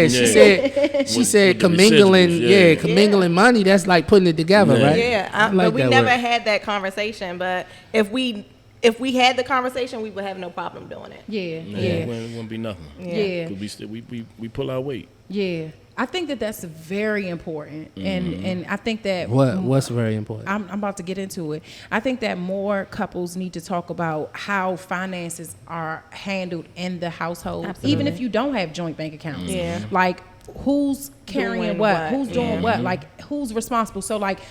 Speaker 1: she said commingling. Commingling money. That's like putting it together, right?
Speaker 4: Yeah, but we never had that conversation. But if we had the conversation, we would have no problem doing it.
Speaker 3: It wouldn't be nothing.
Speaker 2: Yeah.
Speaker 3: We pull our weight.
Speaker 2: Yeah. I think that's very important, and I think that
Speaker 1: what's very important.
Speaker 2: I'm about to get into it. I think that more couples need to talk about how finances are handled in the household, even if you don't have joint bank accounts.
Speaker 4: Yeah,
Speaker 2: like who's carrying what, who's doing what, like who's responsible. So like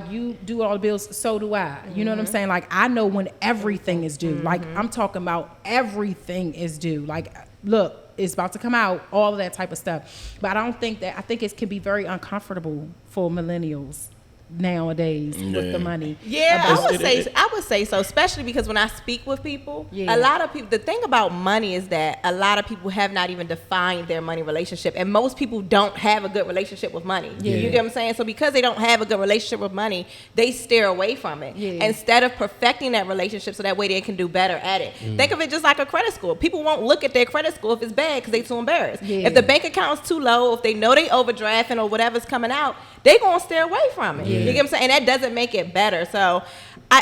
Speaker 2: you do all the bills, so do I. You know what I'm saying? Like I know when everything is due. Like I'm talking about everything is due. Like look, it's about to come out, all of that type of stuff. But I think it can be very uncomfortable for millennials nowadays with the money.
Speaker 4: Yeah, I would say so, especially because when I speak with people, a lot of people, the thing about money is that a lot of people have not even defined their money relationship, and most people don't have a good relationship with money. You get what I'm saying? So because they don't have a good relationship with money, they steer away from it instead of perfecting that relationship so that way they can do better at it. Think of it just like a credit score. People won't look at their credit score if it's bad because they're too embarrassed. If the bank account's too low, if they know they overdrafting or whatever's coming out, they gonna steer away from it. You get what I'm saying? And that doesn't make it better. So,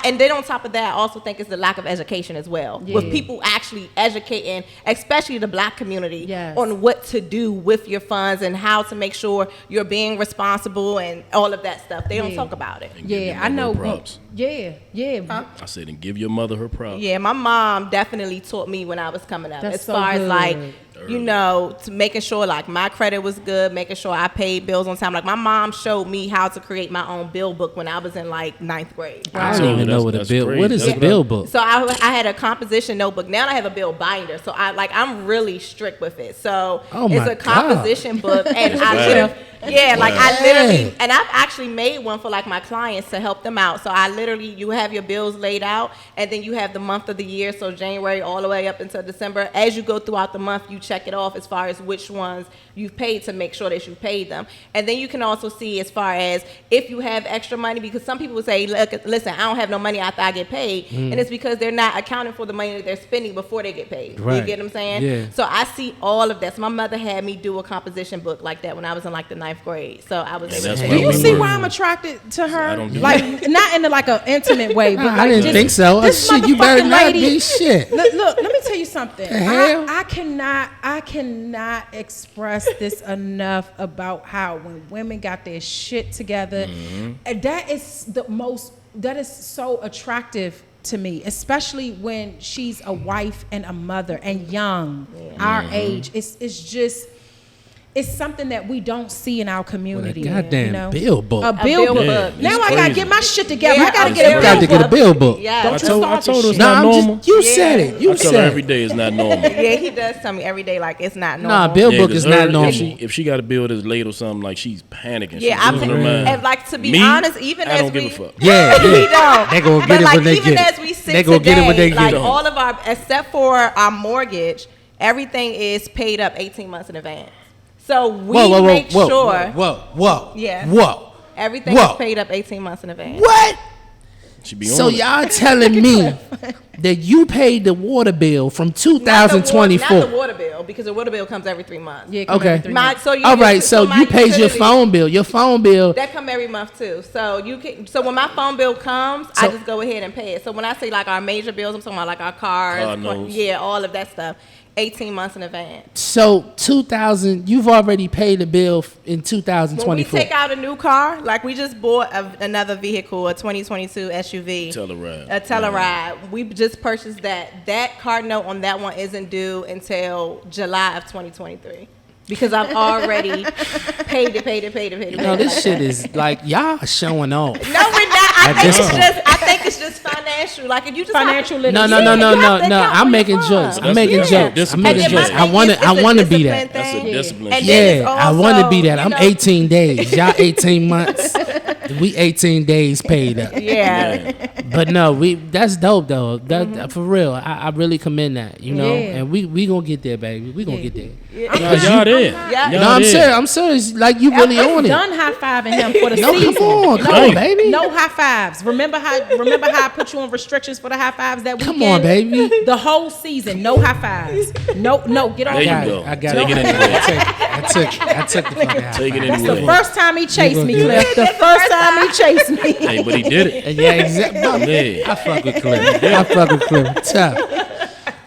Speaker 4: and then on top of that, I also think it's the lack of education as well. With people actually educating, especially the Black community, on what to do with your funds and how to make sure you're being responsible and all of that stuff. They don't talk about it.
Speaker 2: I know.
Speaker 3: Props.
Speaker 2: Huh?
Speaker 3: I said, and give your mother her props.
Speaker 4: Yeah, my mom definitely taught me when I was coming up.
Speaker 2: That's
Speaker 4: as far as like,
Speaker 3: early.
Speaker 4: you know, to making sure like my credit was good, making sure I paid bills on time. Like my mom showed me how to create my own bill book when I was in like 9th grade.
Speaker 1: I don't even know what a bill.
Speaker 3: Crazy.
Speaker 1: What is a bill book?
Speaker 4: So I had a composition notebook. Now I have a bill binder. So I'm really strict with it. So it's a composition book, and I literally, and I've actually made one for like my clients to help them out. So you have your bills laid out, and then you have the month of the year, so January all the way up until December. As you go throughout the month, you check it off as far as which ones you've paid to make sure that you paid them. And then you can also see as far as if you have extra money, because some people will say, look, listen, I don't have no money after I get paid, and it's because they're not accounting for the money that they're spending before they get paid.
Speaker 1: Right.
Speaker 4: You get what I'm saying?
Speaker 1: Yeah.
Speaker 4: So I see all of that. So my mother had me do a composition book like that when I was in like the 9th grade. So I was.
Speaker 2: Do you see why I'm attracted to her? Like not in like an intimate way, but
Speaker 1: I didn't think so. Shit, you better not be shit.
Speaker 2: Look, let me tell you something. I cannot express this enough about how when women got their shit together, that is so attractive to me, especially when she's a wife and a mother and young, our age. It's something that we don't see in our community.
Speaker 1: Well, a goddamn bill book.
Speaker 2: A bill book.
Speaker 3: Yeah,
Speaker 2: now I gotta get my shit together.
Speaker 4: Yeah,
Speaker 2: I gotta get a bill book.
Speaker 1: Got to get a bill book.
Speaker 4: Yeah.
Speaker 3: I told her it's
Speaker 1: No,
Speaker 3: not normal.
Speaker 1: you said it. You
Speaker 3: I tell
Speaker 1: said
Speaker 3: her
Speaker 1: it.
Speaker 3: every day is not normal.
Speaker 4: Yeah, he does tell me every day like it's not normal.
Speaker 1: Nah, bill book is not normal.
Speaker 3: If she got a bill that's late or something, like she's panicking.
Speaker 4: Yeah,
Speaker 3: she's losing her mind.
Speaker 4: and like to be
Speaker 3: Me,
Speaker 4: honest, even
Speaker 3: I
Speaker 4: as
Speaker 3: don't
Speaker 4: we,
Speaker 3: give a fuck.
Speaker 1: Yeah,
Speaker 4: we don't.
Speaker 1: They gonna get
Speaker 4: But
Speaker 1: it
Speaker 4: like
Speaker 1: when they
Speaker 4: even
Speaker 1: get
Speaker 4: as
Speaker 1: it.
Speaker 4: we sit
Speaker 1: They gonna
Speaker 4: today,
Speaker 1: get it when they
Speaker 4: like
Speaker 1: get it.
Speaker 4: all of our, except for our mortgage, everything is paid up 18 months in advance. So we make sure.
Speaker 1: Whoa.
Speaker 4: Yeah.
Speaker 1: Whoa.
Speaker 4: Everything is paid up 18 months in advance.
Speaker 1: What?
Speaker 3: She be
Speaker 1: So
Speaker 3: on it.
Speaker 1: y'all telling me that you paid the water bill from 2024?
Speaker 4: Not the water bill, because the water bill comes every 3 months.
Speaker 2: Yeah, come
Speaker 1: Okay.
Speaker 2: every 3 months.
Speaker 1: All right, so you paid your phone bill. Your phone bill.
Speaker 4: That come every month too. So you can. So when my phone bill comes, I just go ahead and pay it. So when I say like our major bills, I'm talking about like our cars, all of that stuff. 18 months in advance.
Speaker 1: So 2000, you've already paid the bill in 2024.
Speaker 4: When we take out a new car, like we just bought another vehicle, a 2022 SUV. A Telluride. We just purchased that. That car note on that one isn't due until July of 2023. Because I've already paid it.
Speaker 1: No, this shit is like y'all showing off.
Speaker 4: No, we're not. I think it's just financial. Like if you just
Speaker 2: financial
Speaker 4: literacy.
Speaker 1: No. I'm making jokes. I'm making jokes. I want to be that.
Speaker 3: That's a discipline.
Speaker 1: Yeah, I want to be that. I'm 18 days. Y'all 18 months. We 18 days paid up.
Speaker 4: Yeah.
Speaker 1: But no, that's dope though. That for real. I really commend that. You know, and we gonna get there, baby. We gonna get there.
Speaker 3: Y'all there.
Speaker 4: Yeah.
Speaker 1: I'm serious. Like you really on it.
Speaker 2: Done high fiving him for the season.
Speaker 1: Come on, baby.
Speaker 2: No high fives. Remember how I put you on restrictions for the high fives that weekend?
Speaker 1: Come on, baby.
Speaker 2: The whole season, no high fives. No, get off.
Speaker 3: There you go.
Speaker 1: I got
Speaker 3: Take
Speaker 1: it.
Speaker 3: it anyway.
Speaker 1: I took the fucking high
Speaker 3: Take it
Speaker 1: five.
Speaker 3: anyway.
Speaker 2: The first time he chased me, Cliff. The first time he chased me.
Speaker 3: Hey, but he did it.
Speaker 1: Yeah, exactly. I fuck with Cliff. Tough.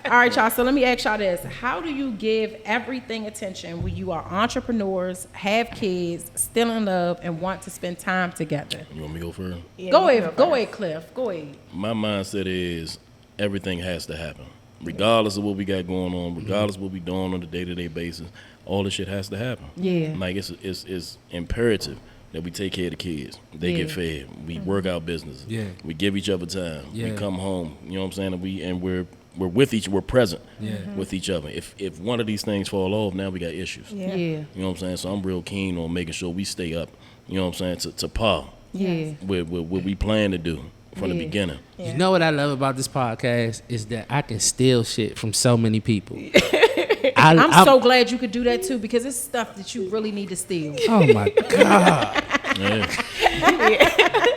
Speaker 2: All right, y'all. So let me ask y'all this: how do you give everything attention when you are entrepreneurs, have kids, still in love, and want to spend time together?
Speaker 3: You want me to go first?
Speaker 2: Yeah, go ahead, Cliff. Go ahead.
Speaker 3: My mindset is everything has to happen, regardless of what we got going on, regardless of what we doing on a day-to-day basis. All this shit has to happen.
Speaker 2: Yeah.
Speaker 3: Like it's imperative that we take care of the kids. They get fed. We work our businesses.
Speaker 1: Yeah.
Speaker 3: We give each other time.
Speaker 1: Yeah.
Speaker 3: We come home. You know what I'm saying? And we're with we're present with each other. If one of these things fall off, now we got issues.
Speaker 2: Yeah.
Speaker 3: You know what I'm saying? So I'm real keen on making sure we stay up, you know what I'm saying, to par with what we plan to do from the beginning.
Speaker 1: You know what I love about this podcast is that I can steal shit from so many people.
Speaker 2: I'm so glad you could do that too, because it's stuff that you really need to steal.
Speaker 1: Oh my God.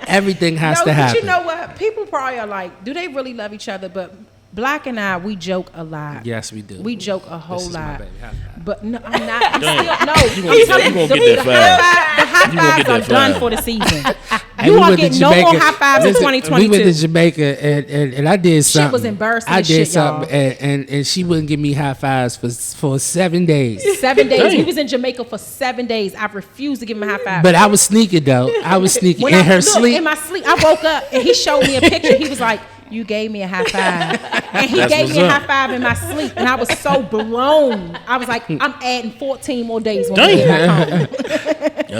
Speaker 1: Everything has to happen.
Speaker 2: But you know what? People probably are like, do they really love each other? But Black and I, we joke a lot.
Speaker 1: Yes, we do.
Speaker 2: We joke a whole
Speaker 1: This is my
Speaker 2: lot.
Speaker 1: baby. High five.
Speaker 2: But no, I'm not. I'm
Speaker 3: Damn.
Speaker 2: still, no.
Speaker 3: You gonna get that
Speaker 2: The high fives are
Speaker 3: that
Speaker 2: done
Speaker 3: five.
Speaker 2: for the season.
Speaker 1: Hey,
Speaker 2: You
Speaker 1: we
Speaker 2: won't
Speaker 1: went to
Speaker 2: get no more
Speaker 1: Jamaica.
Speaker 2: high fives in
Speaker 1: Listen,
Speaker 2: 2022.
Speaker 1: We went to Jamaica and I did something.
Speaker 2: Shit was embarrassing
Speaker 1: I
Speaker 2: as
Speaker 1: did
Speaker 2: shit,
Speaker 1: something
Speaker 2: y'all.
Speaker 1: and she wouldn't give me high fives for 7 days.
Speaker 2: 7 days.
Speaker 3: Dang.
Speaker 2: We was in Jamaica for 7 days. I refused to give him a high five.
Speaker 1: But I was sneaking though. I was sneaking in her sleep.
Speaker 2: In my sleep, I woke up and he showed me a picture. He was like, "You gave me a high five," and he gave me a high five in my sleep, and I was so blown. I was like, "I'm adding 14 more days when we get back home."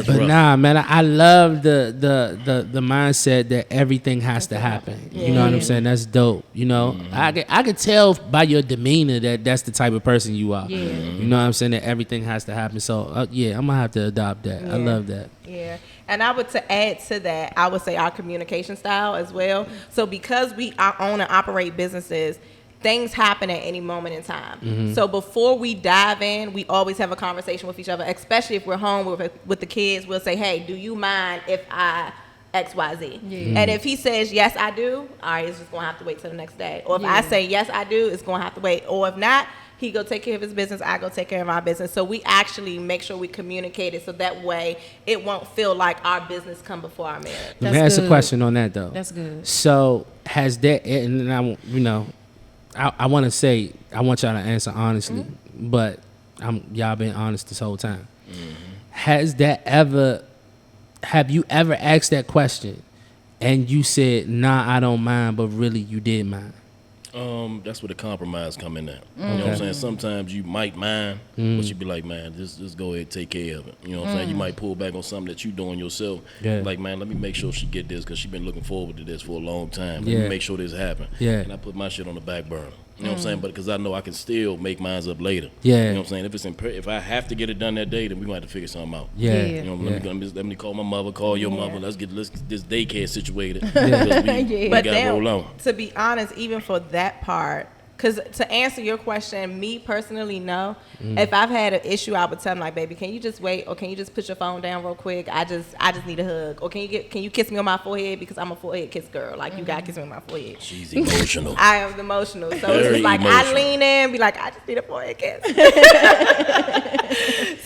Speaker 1: But nah, man, I love the mindset that everything has to happen. You know what I'm saying? That's dope. You know, I could tell by your demeanor that that's the type of person you are.
Speaker 2: Yeah.
Speaker 1: You know what I'm saying? That everything has to happen. So I'm gonna have to adopt that. I love that.
Speaker 4: Yeah. And I would to add to that, I would say our communication style as well. So because we own and operate businesses, things happen at any moment in time. So before we dive in, we always have a conversation with each other, especially if we're home with the kids. We'll say, "Hey, do you mind if I XYZ?" And if he says, "Yes, I do," all right, it's just going to have to wait till the next day. Or if I say, "Yes, I do," it's going to have to wait. Or if not, he go take care of his business, I go take care of our business. So we actually make sure we communicate it so that way it won't feel like our business come before our marriage.
Speaker 1: Let me ask a question on that though.
Speaker 2: That's good.
Speaker 1: So has that, and I want to say, I want y'all to answer honestly, but y'all been honest this whole time. Have you ever asked that question and you said, "Nah, I don't mind," but really you did mind?
Speaker 3: That's where the compromise come in at. You know what I'm saying? Sometimes you might mind, but you be like, "Man, just go ahead and take care of it." You know what I'm saying? You might pull back on something that you doing yourself.
Speaker 1: Yeah.
Speaker 3: Like, "Man, let me make sure she get this because she been looking forward to this for a long time. Let
Speaker 1: Yeah.
Speaker 3: me make sure this happen."
Speaker 1: Yeah.
Speaker 3: And I put my shit on the back burner. You know what I'm saying? But because I know I can still make mines up later.
Speaker 1: Yeah.
Speaker 3: You know what I'm saying? If it's if I have to get it done that day, then we gonna have to figure something out.
Speaker 1: Yeah.
Speaker 3: You know, let me call my mother, call your mother. Let's get this daycare situated.
Speaker 1: Yeah.
Speaker 3: We
Speaker 4: But
Speaker 3: gotta
Speaker 4: then,
Speaker 3: roll on.
Speaker 4: to be honest, even for that part, Because to answer your question, me personally, no. If I've had an issue, I would tell him like, baby, can you just wait, or can you just put your phone down real quick? I just need a hug, or can you kiss me on my forehead, because I'm a forehead kiss girl. Like, you gotta kiss me on my forehead.
Speaker 3: She's emotional.
Speaker 4: I am emotional, so
Speaker 3: Very
Speaker 4: it's just like
Speaker 3: emotional.
Speaker 4: I lean in, be like, I just need a forehead kiss.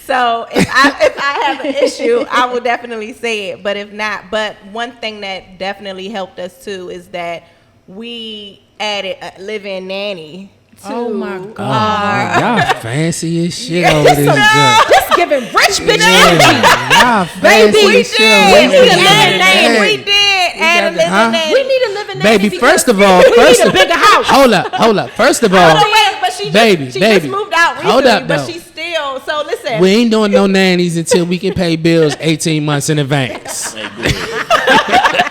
Speaker 4: So if I have an issue, I will definitely say it. But if not, but one thing that definitely helped us too is that we added a live-in nanny to
Speaker 2: Oh my God.
Speaker 1: Y'all fancy as shit over this joint.
Speaker 2: Just giving rich bitch
Speaker 1: Yeah,
Speaker 2: energy.
Speaker 1: y'all fancy
Speaker 2: Baby,
Speaker 1: as shit.
Speaker 4: We
Speaker 1: over
Speaker 4: did
Speaker 1: this
Speaker 4: live-in
Speaker 1: joint.
Speaker 4: nanny.
Speaker 1: Yeah.
Speaker 4: We did add a live-in
Speaker 1: Huh?
Speaker 4: nanny.
Speaker 2: We need a living
Speaker 1: Baby,
Speaker 2: nanny because
Speaker 1: first of all,
Speaker 2: we need a bigger house.
Speaker 1: Hold up. First of all,
Speaker 4: Oh, wait, but she
Speaker 1: baby,
Speaker 4: just moved out recently,
Speaker 1: hold up,
Speaker 4: but
Speaker 1: though.
Speaker 4: she's still, so listen.
Speaker 1: We ain't doing no nannies until we can pay bills 18 months in advance.
Speaker 3: Hey, go ahead.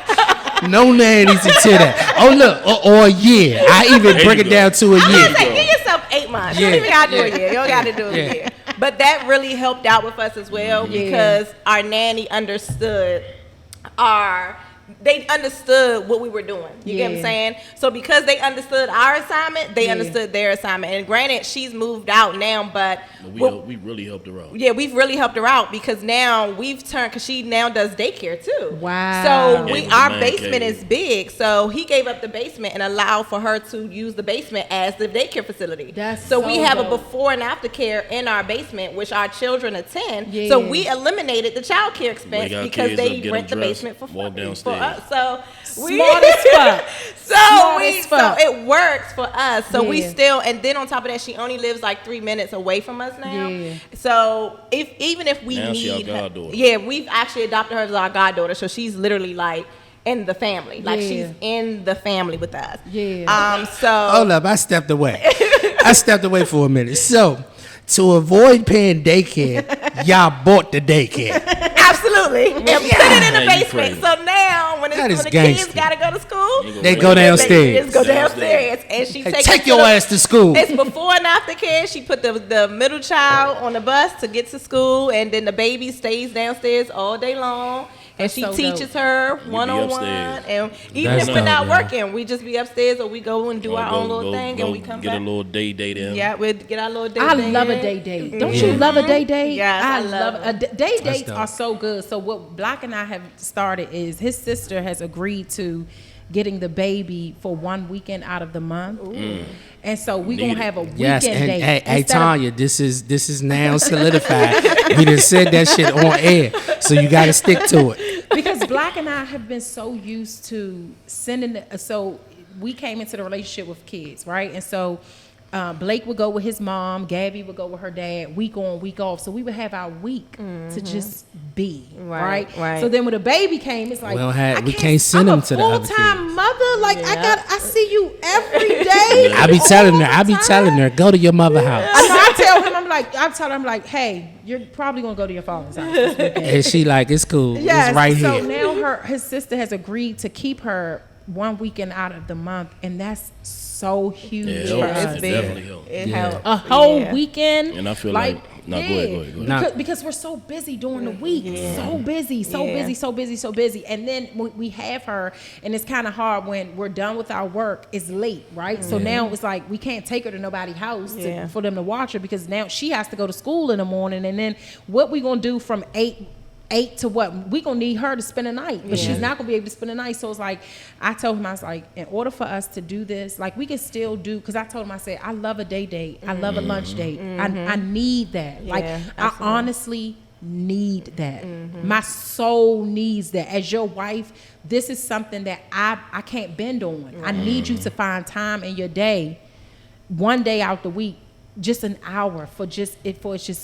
Speaker 1: No nannies until that. Oh, look, or a year. I even
Speaker 3: There
Speaker 1: break
Speaker 3: you
Speaker 1: it
Speaker 3: go.
Speaker 1: down to a
Speaker 4: I
Speaker 1: year.
Speaker 4: say, give yourself 8 months. You
Speaker 1: Yeah,
Speaker 4: don't even gotta do a
Speaker 1: yeah.
Speaker 4: year. You don't gotta do a
Speaker 1: Yeah.
Speaker 4: year. But that really helped out with us as well, because our nanny understood they understood what we were doing. You get what I'm
Speaker 2: Yeah.
Speaker 4: saying? So because they understood our assignment, they
Speaker 2: Yeah.
Speaker 4: understood their assignment. And granted, she's moved out now, but
Speaker 3: We really helped her out.
Speaker 4: yeah, we've really helped her out, because now we've turned, because she now does daycare too.
Speaker 2: Wow.
Speaker 4: So
Speaker 3: Yeah, with the
Speaker 4: our
Speaker 3: man
Speaker 4: basement
Speaker 3: cave.
Speaker 4: is big. So he gave up the basement and allowed for her to use the basement as the daycare facility.
Speaker 2: That's
Speaker 4: so we
Speaker 2: so
Speaker 4: have a
Speaker 2: dope.
Speaker 4: before and after care in our basement, which our children attend.
Speaker 2: Yeah.
Speaker 4: So we eliminated the child care expense
Speaker 3: Wake our
Speaker 4: because
Speaker 3: kids
Speaker 4: they
Speaker 3: up, get
Speaker 4: rent the
Speaker 3: them dressed,
Speaker 4: basement for
Speaker 3: walk
Speaker 4: free for
Speaker 3: downstairs.
Speaker 4: us. So
Speaker 2: Smart as fuck.
Speaker 4: so
Speaker 2: Smart
Speaker 4: we
Speaker 2: as fuck.
Speaker 4: so it works for us. So we
Speaker 2: Yeah.
Speaker 4: still, and then on top of that, she only lives like 3 minutes away from us now.
Speaker 2: Yeah.
Speaker 4: So even if we
Speaker 3: Now she our
Speaker 4: need her,
Speaker 3: goddaughter.
Speaker 4: yeah, we've actually adopted her as our goddaughter. So she's literally like in the family, like
Speaker 2: Yeah.
Speaker 4: she's in the family with us.
Speaker 2: Yeah.
Speaker 4: So
Speaker 1: Hold up, I stepped away. For a minute. So, to avoid paying daycare, y'all bought the daycare.
Speaker 4: absolutely, and put it in the
Speaker 3: Man, you
Speaker 4: basement.
Speaker 3: crazy.
Speaker 4: So now when
Speaker 1: That is
Speaker 4: the kids
Speaker 1: gangster.
Speaker 4: gotta go to school,
Speaker 1: They go downstairs.
Speaker 4: Just go downstairs, and she
Speaker 1: Hey,
Speaker 4: takes
Speaker 1: take
Speaker 4: us
Speaker 1: your
Speaker 4: to the-
Speaker 1: ass to school.
Speaker 4: It's before and after care. She put the middle child on the bus to get to school, and then the baby stays downstairs all day long. And
Speaker 2: That's
Speaker 4: she
Speaker 2: so
Speaker 4: teaches
Speaker 2: dope.
Speaker 4: her
Speaker 3: be
Speaker 4: one-on-one.
Speaker 3: upstairs.
Speaker 4: And even
Speaker 1: That's
Speaker 4: if we're not
Speaker 1: dope, yeah.
Speaker 4: working, we just be upstairs, or we go and do our own little thing, and we come
Speaker 3: get
Speaker 4: back.
Speaker 3: a little day in.
Speaker 4: Yeah, we'll get our little day.
Speaker 2: I love a day date. Don't you love a day date?
Speaker 4: Yes, I love
Speaker 2: a day dates
Speaker 1: dope.
Speaker 2: are so good. So what Black and I have started is his sister has agreed to getting the baby for 1 weekend out of the month. And so we're
Speaker 3: Need
Speaker 2: gonna
Speaker 3: it.
Speaker 2: have a weekend
Speaker 1: Yes, and
Speaker 2: date.
Speaker 1: hey
Speaker 2: Instead of-
Speaker 1: Tanya, this is now solidified. We done said that shit on air, so you got to stick to it.
Speaker 2: because Black and I have been so used to sending. So we came into the relationship with kids, right? And so Blake would go with his mom, Gabby would go with her dad, week on, week off. So we would have our week to just be, right?
Speaker 4: right.
Speaker 2: So then when the baby came, it's like
Speaker 1: We can't send
Speaker 2: I'm
Speaker 1: them to the
Speaker 2: a
Speaker 1: other
Speaker 2: full-time
Speaker 1: kids.
Speaker 2: mother. Like
Speaker 4: Yeah.
Speaker 2: I see you every day.
Speaker 1: I be
Speaker 2: all
Speaker 1: telling
Speaker 2: the time.
Speaker 1: go to your mother house.
Speaker 2: I tell him, I tell him like, hey, you're probably gonna go to your father's house this weekend.
Speaker 1: And she like, it's cool.
Speaker 2: Yes.
Speaker 1: It's right
Speaker 2: so
Speaker 1: here.
Speaker 2: now his sister has agreed to keep her 1 weekend out of the month, and that's so huge
Speaker 3: Yeah,
Speaker 2: for
Speaker 3: it
Speaker 2: us.
Speaker 3: helps. It definitely helps.
Speaker 4: It
Speaker 1: Yeah.
Speaker 4: helps.
Speaker 2: A whole
Speaker 4: Yeah.
Speaker 2: weekend.
Speaker 3: And I feel like- no, go ahead.
Speaker 1: Nah.
Speaker 2: Because we're so busy during the week. So busy,
Speaker 4: Yeah.
Speaker 2: so busy. And then we have her, and it's kind of hard when we're done with our work. It's late, right? So now it's like we can't take her to nobody's house
Speaker 4: Yeah.
Speaker 2: for them to watch her, because now she has to go to school in the morning. And then what we going to do from 8 to what? We gonna need her to spend a night, but she's not gonna be able to spend a night. So it's like, I told him, I was like, in order for us to do this, like we can still do, because I told him, I said, I love a day date, I love a lunch date, I need that. Like I
Speaker 4: absolutely.
Speaker 2: honestly need that. My soul needs that. As your wife, this is something that I can't bend on. I need you to find time in your day, one day out the week, just an hour for it just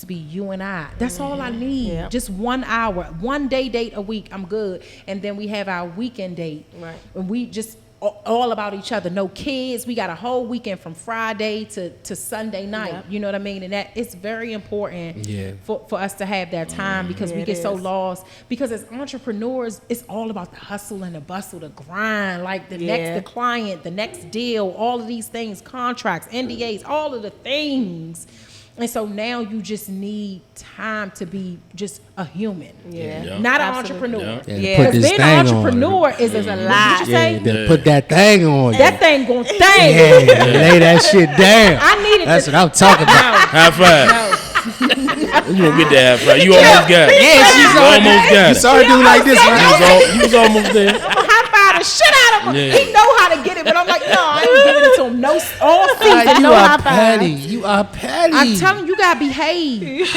Speaker 2: to be you and I. That's all I need.
Speaker 4: Yeah.
Speaker 2: Just 1 hour, 1 day date a week. I'm good. And then we have our weekend date.
Speaker 4: Right.
Speaker 2: And we just all about each other. No kids. We got a whole weekend from Friday to Sunday night.
Speaker 4: Yep.
Speaker 2: You know what I mean? And that it's very important
Speaker 1: Yeah.
Speaker 2: for us to have that time, because we
Speaker 4: it
Speaker 2: get so
Speaker 4: is.
Speaker 2: lost. Because as entrepreneurs, it's all about the hustle and the bustle, the grind, like the next client, the next deal, all of these things, contracts, NDAs, all of the things. And so now you just need time to be just a human.
Speaker 4: Yeah.
Speaker 2: Not an
Speaker 4: Absolutely.
Speaker 2: entrepreneur.
Speaker 4: Yeah.
Speaker 1: Put
Speaker 2: Because
Speaker 1: this
Speaker 2: being an
Speaker 1: thing
Speaker 2: entrepreneur
Speaker 1: on.
Speaker 2: is a lot. What you say?
Speaker 1: Yeah, put that thing on.
Speaker 2: That thing gon' thing.
Speaker 1: Yeah, lay that shit down.
Speaker 2: I needed
Speaker 1: That's
Speaker 2: to,
Speaker 1: what I'm talking about.
Speaker 3: High five. You gonna get that high five? You almost got it.
Speaker 1: Yeah, she's
Speaker 3: You almost got
Speaker 1: You
Speaker 3: it.
Speaker 1: saw her do like this, right?
Speaker 3: You was almost there.
Speaker 2: I'm gonna high five the shit out of him.
Speaker 3: Yeah.
Speaker 2: He know how to get it, but I'm like, no, I ain't giving it to him. No, all season,
Speaker 1: You
Speaker 2: no high
Speaker 1: are
Speaker 2: five.
Speaker 1: petty. You are petty.
Speaker 2: I'm telling you, you gotta behave. If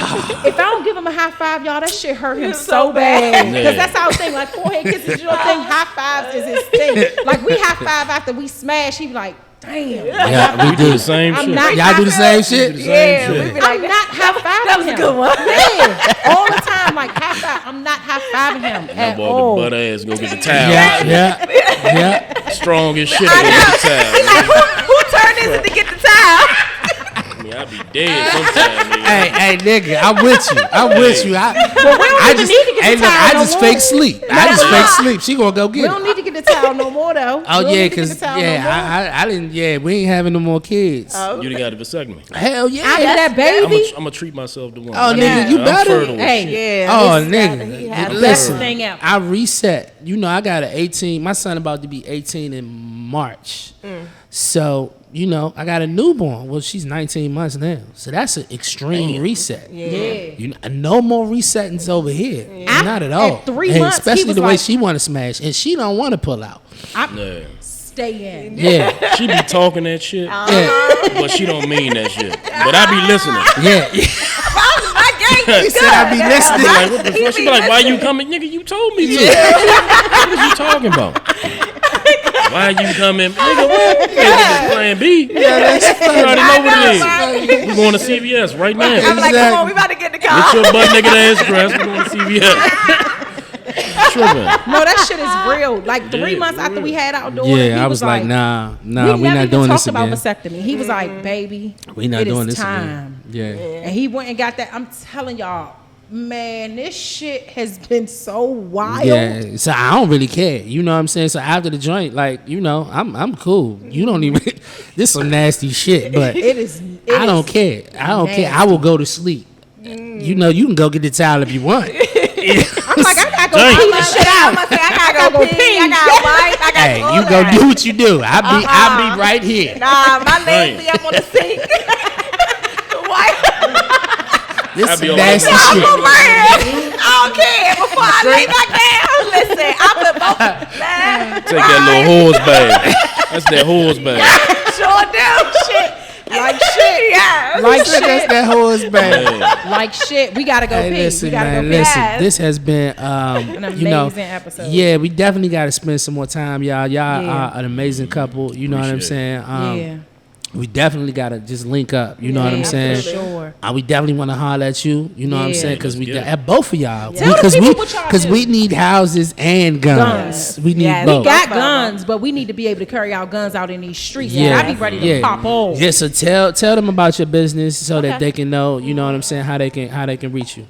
Speaker 2: I don't give him a high five, y'all, that shit hurt him so bad. Because
Speaker 3: Yeah.
Speaker 2: that's our thing. Like, forehead kisses your thing. High fives is his thing. Like, we high five after we smash. He be like, damn.
Speaker 1: Yeah,
Speaker 3: We do the same
Speaker 2: I'm
Speaker 3: shit.
Speaker 2: not
Speaker 1: Y'all do the same shit?
Speaker 4: Yeah, we be
Speaker 2: I'm
Speaker 4: like,
Speaker 2: not high fiving
Speaker 4: that was a
Speaker 2: him.
Speaker 4: good one.
Speaker 2: Yeah, all the time, like high five. I'm not high fiving him
Speaker 3: That
Speaker 2: at
Speaker 3: boy
Speaker 2: all.
Speaker 3: the butt ass go get the towel.
Speaker 1: Yeah.
Speaker 3: Strong as shit. Go get the towel.
Speaker 4: who turn is it to get the towel?
Speaker 3: I mean, I be dead sometimes. Nigga.
Speaker 1: Hey, nigga, I'm with you. I'm with you.
Speaker 2: But we don't even need to get the
Speaker 1: look,
Speaker 2: towel
Speaker 1: I
Speaker 2: no
Speaker 1: just
Speaker 2: more.
Speaker 1: fake sleep. I just fake sleep. She gonna go
Speaker 2: We
Speaker 1: get
Speaker 2: don't
Speaker 1: it.
Speaker 2: need to get the towel no more though.
Speaker 1: Oh
Speaker 2: We don't
Speaker 1: yeah,
Speaker 2: need to get
Speaker 1: cause
Speaker 2: the towel no more.
Speaker 1: I didn't. Yeah, we ain't having no more kids.
Speaker 3: You done got a vasectomy.
Speaker 1: Hell yeah.
Speaker 2: After that baby,
Speaker 3: I'm gonna treat myself to one.
Speaker 1: Oh, nigga, you
Speaker 3: I'm
Speaker 1: better.
Speaker 3: fertile as
Speaker 2: Hey,
Speaker 3: shit.
Speaker 4: Yeah.
Speaker 1: Oh,
Speaker 4: he
Speaker 1: nigga,
Speaker 4: had
Speaker 2: best
Speaker 1: listen.
Speaker 2: thing ever.
Speaker 1: I reset. You know, I got an 18. My son about to be 18 in March. So, you know, I got a newborn. Well, she's 19 months now. So that's an extreme reset.
Speaker 2: yeah.
Speaker 1: You know, no more resettings over here. Not at
Speaker 2: At
Speaker 1: all.
Speaker 2: 3
Speaker 1: And
Speaker 2: months, he
Speaker 1: especially
Speaker 2: was
Speaker 1: the way
Speaker 2: like-
Speaker 1: she want to smash, and she don't want to pull out.
Speaker 3: Yeah.
Speaker 2: Stay in.
Speaker 1: Yeah,
Speaker 3: She be talking that shit,
Speaker 1: yeah,
Speaker 3: but she don't mean that shit. But I be listening.
Speaker 1: yeah.
Speaker 4: My game
Speaker 1: He
Speaker 4: is
Speaker 1: said I be
Speaker 3: I be
Speaker 1: listening.
Speaker 3: like, what the fuck? She be like, why you coming? Nigga, you told me to. What is you talking about? Why you coming? Nigga, what? Yeah. Plan B.
Speaker 1: Yeah, that's
Speaker 3: You already know what it is. We going to CVS right now.
Speaker 4: I'm like, come on, we about to get the car.
Speaker 3: Get your butt naked ass dressed. We going to CVS. Tripping.
Speaker 2: No, that shit is real. Like 3
Speaker 3: Yeah,
Speaker 2: months
Speaker 3: for
Speaker 2: after
Speaker 3: real.
Speaker 2: we had our daughter, he
Speaker 1: Yeah, I was like, nah,
Speaker 2: we
Speaker 1: we're
Speaker 2: never
Speaker 1: not
Speaker 2: even
Speaker 1: doing
Speaker 2: talked
Speaker 1: this
Speaker 2: about
Speaker 1: again.
Speaker 2: vasectomy. He was like, baby,
Speaker 1: We not
Speaker 2: it is
Speaker 1: doing this
Speaker 2: time.
Speaker 1: again. Yeah.
Speaker 2: And he went and got that. I'm telling y'all, man, this shit has been so wild.
Speaker 1: Yeah, so I don't really care. You know what I'm saying? So after the joint, like, you know, I'm cool. You don't even this some nasty shit, but
Speaker 2: It is.
Speaker 1: I don't care. I don't care. I will go to sleep. You know, you can go get the towel if you want.
Speaker 2: I'm like, I gotta go
Speaker 3: Dang.
Speaker 2: pee this shit
Speaker 4: I'm
Speaker 2: out.
Speaker 4: gonna say, I gotta go pee. I gotta wipe. I gotta
Speaker 1: Hey,
Speaker 4: all
Speaker 1: you go
Speaker 4: that.
Speaker 1: do what you do. I'll be right here.
Speaker 4: Nah, my legs
Speaker 3: Dang.
Speaker 4: be up on the sink. Why?
Speaker 1: This
Speaker 3: I
Speaker 1: is
Speaker 3: be on
Speaker 1: nasty
Speaker 3: my
Speaker 1: shit.
Speaker 4: Oh, man. I don't care. Before I lay back down, listen, I put both, man.
Speaker 3: Take that little horse bag. That's that horse bag.
Speaker 4: Sure do. Shit.
Speaker 2: Like shit.
Speaker 4: Yeah.
Speaker 2: Like
Speaker 1: That's
Speaker 2: shit.
Speaker 1: that horse bag.
Speaker 3: Yeah.
Speaker 2: Like shit. We gotta go
Speaker 1: Hey,
Speaker 2: pee.
Speaker 1: listen,
Speaker 2: We gotta
Speaker 1: man,
Speaker 2: go pee.
Speaker 1: listen.
Speaker 4: Yes.
Speaker 1: This has been,
Speaker 2: An
Speaker 1: you know,
Speaker 2: amazing episode.
Speaker 1: yeah, we definitely got to spend some more time, y'all. Y'all
Speaker 2: Yeah.
Speaker 1: are an amazing couple. You know what I'm
Speaker 3: Appreciate
Speaker 1: saying?
Speaker 2: Yeah.
Speaker 1: We definitely got to just link up. You know what I'm
Speaker 2: Yeah,
Speaker 1: saying?
Speaker 2: for sure.
Speaker 1: We definitely want to holler at you. You know what I'm
Speaker 2: Yeah.
Speaker 1: saying? Because we
Speaker 3: Let's get it.
Speaker 1: at both of y'all.
Speaker 2: Tell the
Speaker 1: Because
Speaker 2: people what y'all do.
Speaker 1: we need houses and guns. We need
Speaker 4: Yeah, we
Speaker 1: both.
Speaker 2: We got guns, but we need to be able to carry our guns out in these streets.
Speaker 1: Yeah.
Speaker 2: I be ready to pop off.
Speaker 1: Yeah, so tell them about your business so that
Speaker 2: Okay.
Speaker 1: they can know. You know what I'm saying? How they can reach you.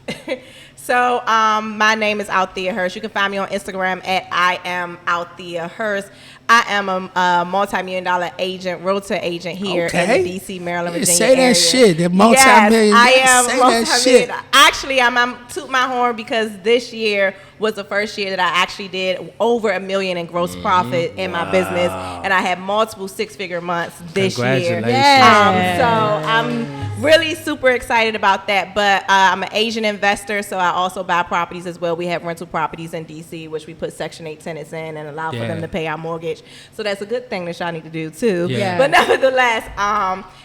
Speaker 4: So, my name is Althea Hearst. You can find me on Instagram at I am Althea Hearst. I am a multi-million-dollar agent, realtor agent here in the D.C., Maryland,
Speaker 1: Yeah,
Speaker 4: Virginia
Speaker 1: say that
Speaker 4: area.
Speaker 1: shit. That multi-million.
Speaker 4: Yes, I
Speaker 1: Say
Speaker 4: am
Speaker 1: that
Speaker 4: multi-million.
Speaker 1: shit.
Speaker 4: Actually, I'm toot my horn because this year was the first year that I actually did over $1 million in gross profit in my business, and I had multiple six-figure months this year.
Speaker 1: Congratulations.
Speaker 4: So I'm really super excited about that. But I'm an Asian investor, so I also buy properties as well. We have rental properties in D.C., which we put Section 8 tenants in and allow for them to pay our mortgage. So that's a good thing that y'all need to do too.
Speaker 1: Yeah.
Speaker 4: But nevertheless,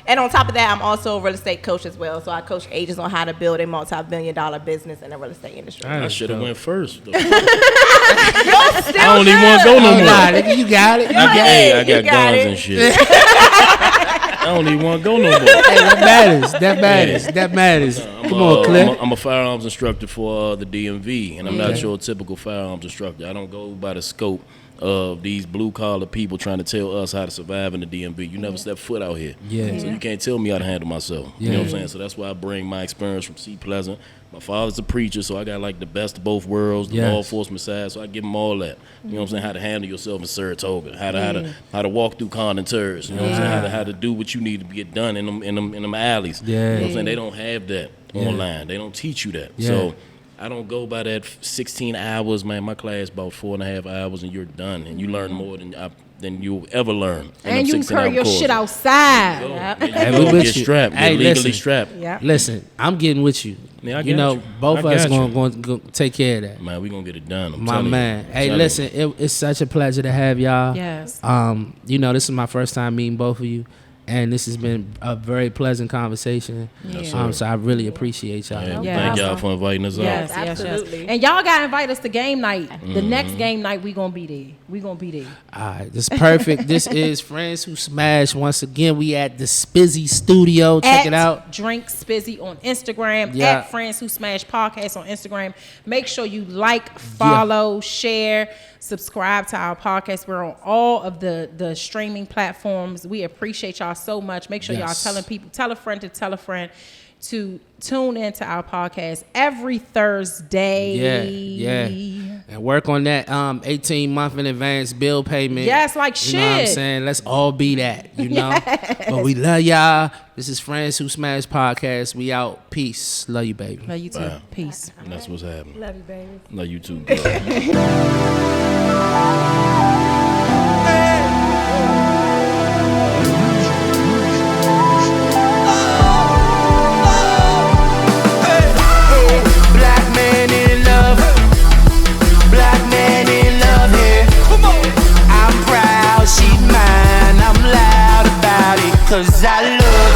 Speaker 4: and on top of that, I'm also a real estate coach as well. So I coach agents on how to build a multi-billion-dollar business in the real estate industry.
Speaker 3: I should have went first. Though.
Speaker 4: Still
Speaker 3: I don't even want to go no
Speaker 1: Oh,
Speaker 3: more.
Speaker 1: nah, nigga, you got it. You got it.
Speaker 3: Hey, I
Speaker 4: You
Speaker 3: got
Speaker 4: got
Speaker 3: guns
Speaker 4: it.
Speaker 3: and shit. I don't even want to go no more.
Speaker 1: Hey, that matters. That matters. That matters. Come on, Cliff.
Speaker 3: I'm a firearms instructor for the DMV, and I'm not your typical firearms instructor. I don't go by the scope of these blue collar people trying to tell us how to survive in the DMV. You never step foot out here. So you can't tell me how to handle myself. You know what I'm saying? So that's why I bring my experience from C Pleasant. My father's a preacher, so I got like the best of both worlds, the law enforcement side, so I give them all that. You know what I'm saying? How to handle yourself in Saratoga, how to walk through condensers, you know what I'm saying? How to do what you need to get done in them alleys. You know what I'm saying? They don't have that online. They don't teach you that. So I don't go by that 16 hours, man. My class about 4.5 hours and you're done, and you learn more than you'll ever learn.
Speaker 2: And you carry your shit outside.
Speaker 3: Get strapped. Get legally strapped.
Speaker 1: Listen, I'm getting with you.
Speaker 3: Yeah,
Speaker 1: you know, both of us going to take care of that.
Speaker 3: Man, we going to get it done.
Speaker 1: My man. Hey, listen, it's such a pleasure to have y'all.
Speaker 2: Yes.
Speaker 1: You know, this is my first time meeting both of you. And this has been a very pleasant conversation. So I really appreciate y'all.
Speaker 3: Thank y'all for inviting us out.
Speaker 2: Yes, absolutely. And y'all got to invite us to game night. The next game night, we going to be there. We going to be there.
Speaker 1: All right, this is perfect. This is Friends Who Smash. Once again, we at the Spizzy Studio. Check it out.
Speaker 2: Drink Spizzy on Instagram. At Friends Who Smash Podcast on Instagram. Make sure you like, follow, share, subscribe to our podcast. We're on all of the streaming platforms. We appreciate y'all so much. Make sure y'all telling people, tell a friend to tell a friend to tune into our podcast every Thursday.
Speaker 1: And work on that 18-month in advance bill payment.
Speaker 2: Yes, like shit.
Speaker 1: You know what I'm saying? Let's all be that, you know? But we love y'all. This is Friends Who Smash Podcast. We out. Peace. Love you, baby.
Speaker 2: Love you too. Bye. Peace.
Speaker 3: And that's what's happening.
Speaker 4: Love you, baby.
Speaker 3: Love you too, girl.
Speaker 5: Cause I love